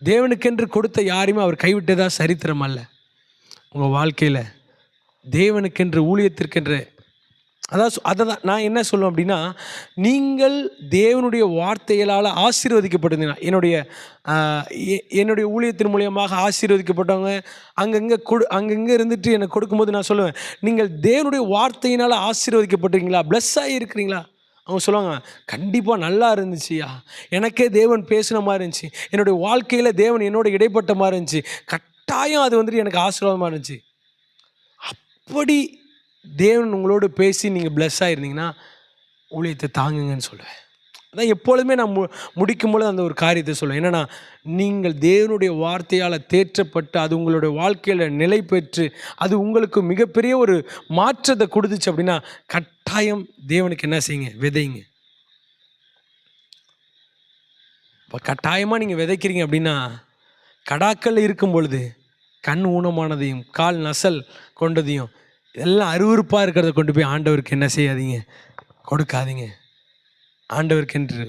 தேவனுக்கென்று கொடுத்த யாரையுமே அவர் கைவிட்டதா சரித்திரம் அல்ல. உங்கள் வாழ்க்கையில் தேவனுக்கென்று ஊழியத்திற்கென்று அதை தான் நான் என்ன சொல்லுவேன் அப்படின்னா, நீங்கள் தேவனுடைய வார்த்தைகளால் ஆசீர்வதிக்கப்பட்டிருந்தீங்கன்னா, என்னுடைய ஊழியத்தின் மூலியமாக ஆசீர்வதிக்கப்பட்டவங்க அங்கங்கே இருந்துட்டு எனக்கு கொடுக்கும்போது நான் சொல்லுவேன், நீங்கள் தேவனுடைய வார்த்தையினால் ஆசீர்வதிக்கப்பட்டிருக்கீங்களா, பிளஸ் ஆகியிருக்கிறீங்களா? அவங்க சொல்லுவாங்க, கண்டிப்பாக நல்லா இருந்துச்சுயா, எனக்கே தேவன் பேசின மாதிரி இருந்துச்சு, என்னுடைய வாழ்க்கையில் தேவன் என்னோட இடைப்பட்ட மாதிரி இருந்துச்சு, கட்டாயம் அது வந்துட்டு எனக்கு ஆசீர்வாதமாக இருந்துச்சு. அப்படி தேவன் உங்களோடு பேசி நீங்கள் பிளஸ் ஆகிருந்தீங்கன்னா ஊழியத்தை தாங்குங்கன்னு சொல்லுவேன். அதான் எப்பொழுதுமே நான் முடிக்கும் பொழுது அந்த ஒரு காரியத்தை சொல்லுவேன். என்னென்னா, நீங்கள் தேவனுடைய வார்த்தையால் தேற்றப்பட்டு அது உங்களுடைய வாழ்க்கையில் நிலை பெற்று அது உங்களுக்கு மிகப்பெரிய ஒரு மாற்றத்தை கொடுத்துச்சு அப்படின்னா கட்டாயம் தேவனுக்கு என்ன செய்யுங்க, விதைங்க. இப்போ கட்டாயமாக நீங்கள் விதைக்கிறீங்க அப்படின்னா, கடாக்கள் இருக்கும் பொழுது கண் ஊனமானதையும் கால் நசல் கொண்டதையும் இதெல்லாம் அருவருப்பாக இருக்கிறத கொண்டு போய் ஆண்டவருக்கு என்ன செய்யாதீங்க, கொடுக்காதீங்க. ஆண்டவருக்கென்று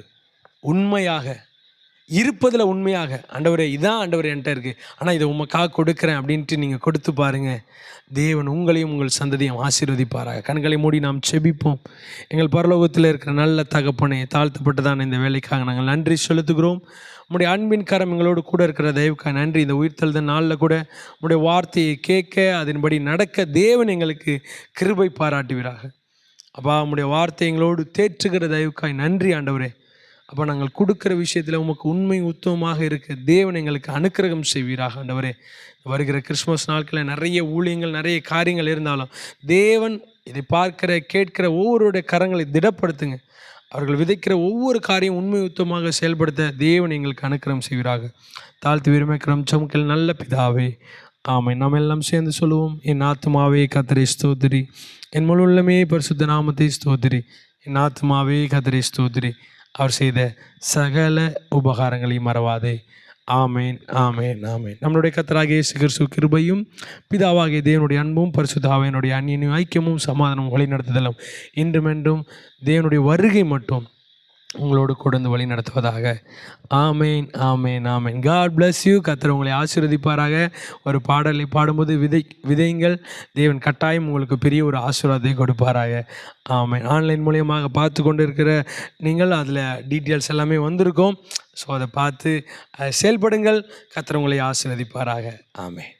உண்மையாக இருப்பதில் உண்மையாக, ஆண்டவரே இதான் ஆண்டவர் என்கிட்ட இருக்குது, ஆனால் இதை உமக்காக கொடுக்குறேன் அப்படின்ட்டு நீங்கள் கொடுத்து பாருங்கள். தேவன் உங்களையும் உங்கள் சந்ததியும் ஆசீர்வதிப்பாராக. கண்களை மூடி நாம் செபிப்போம். எங்கள் பரலோகத்தில் இருக்கிற நல்ல தகப்பனை, தாழ்த்தப்பட்டதான இந்த வேலைக்காக நாங்கள் நன்றி செலுத்துகிறோம். உம்முடைய அன்பின் கரம் எங்களோடு கூட இருக்கிற தயவுக்காக நன்றி. இந்த உயிர்த்தெழுந்த நாளில் கூட உம்முடைய வார்த்தையை கேட்க அதன்படி நடக்க தேவன் எங்களுக்கு கிருபை பாராட்டுவீராக. அப்பா, உம்முடைய வார்த்தை எங்களோடு தேற்றுகிற தயவுக்காய் நன்றி ஆண்டவரே. அப்போ நாங்கள் கொடுக்குற விஷயத்தில் உமக்கு உண்மை உத்தமமாக இருக்க தேவன் எங்களுக்கு அனுக்கிரகம் செய்வீராக ஆண்டவரே. வருகிற கிறிஸ்மஸ் நாட்களில் நிறைய ஊழியங்கள், நிறைய காரியங்கள் இருந்தாலும் தேவன் இதை பார்க்கிற கேட்கிற ஒவ்வொருடைய கரங்களை திடப்படுத்துங்க. அவர்கள் விதைக்கிற ஒவ்வொரு காரியம் உண்மை உத்தமாக செயல்படுத்த தேவன் எங்களுக்கு அனுக்கிரகம் செய்வீராக. தாழ்த்து விரும்பிக்கிறோம் சமுக்கில் நல்ல பிதாவே, ஆமென். நாம் எல்லாம் சேர்ந்து சொல்லுவோம். என் ஆத்துமாவே கர்த்தரை ஸ்தோத்திரி, என் முழு உள்ளமே பரிசுத்த நாமத்தை ஸ்தோத்திரி. என் ஆத்துமாவே கர்த்தரை ஸ்தோத்திரி, அவர் செய்த சகல உபகாரங்களையும் மறவாதே. ஆமேன், ஆமேன், ஆமேன். நம்மளுடைய கர்த்தராகிய இயேசு கிறிஸ்து கிருபையும் பிதாவாகிய தேவனுடைய அன்பும் பரிசுத்த ஆவியினுடைய அந்நியனும் ஐக்கியமும் சமாதானமும் வழிநடத்துதலும் இன்றுமென்றும் தேவனுடைய வருகை மட்டும் உங்களோடு கொடுந்து வழி நடத்துவதாக. ஆமேன், ஆமேன், ஆமேன். God bless you. கர்த்தர் உங்களை ஆசீர்வதிப்பாராக. ஒரு பாடலை பாடும்போது விதையுங்கள். தேவன் கட்டாயம் உங்களுக்கு பெரிய ஒரு ஆசீர்வாதத்தை கொடுப்பாராக. ஆமேன். ஆன்லைன் மூலியமாக பார்த்து கொண்டு இருக்கிற நீங்கள் அதில் டீட்டெயில்ஸ் எல்லாமே வந்திருக்கோம். ஸோ அதை பார்த்து செயல்படுங்கள். கர்த்தர் உங்களை ஆசீர்வதிப்பாராக. ஆமேன்.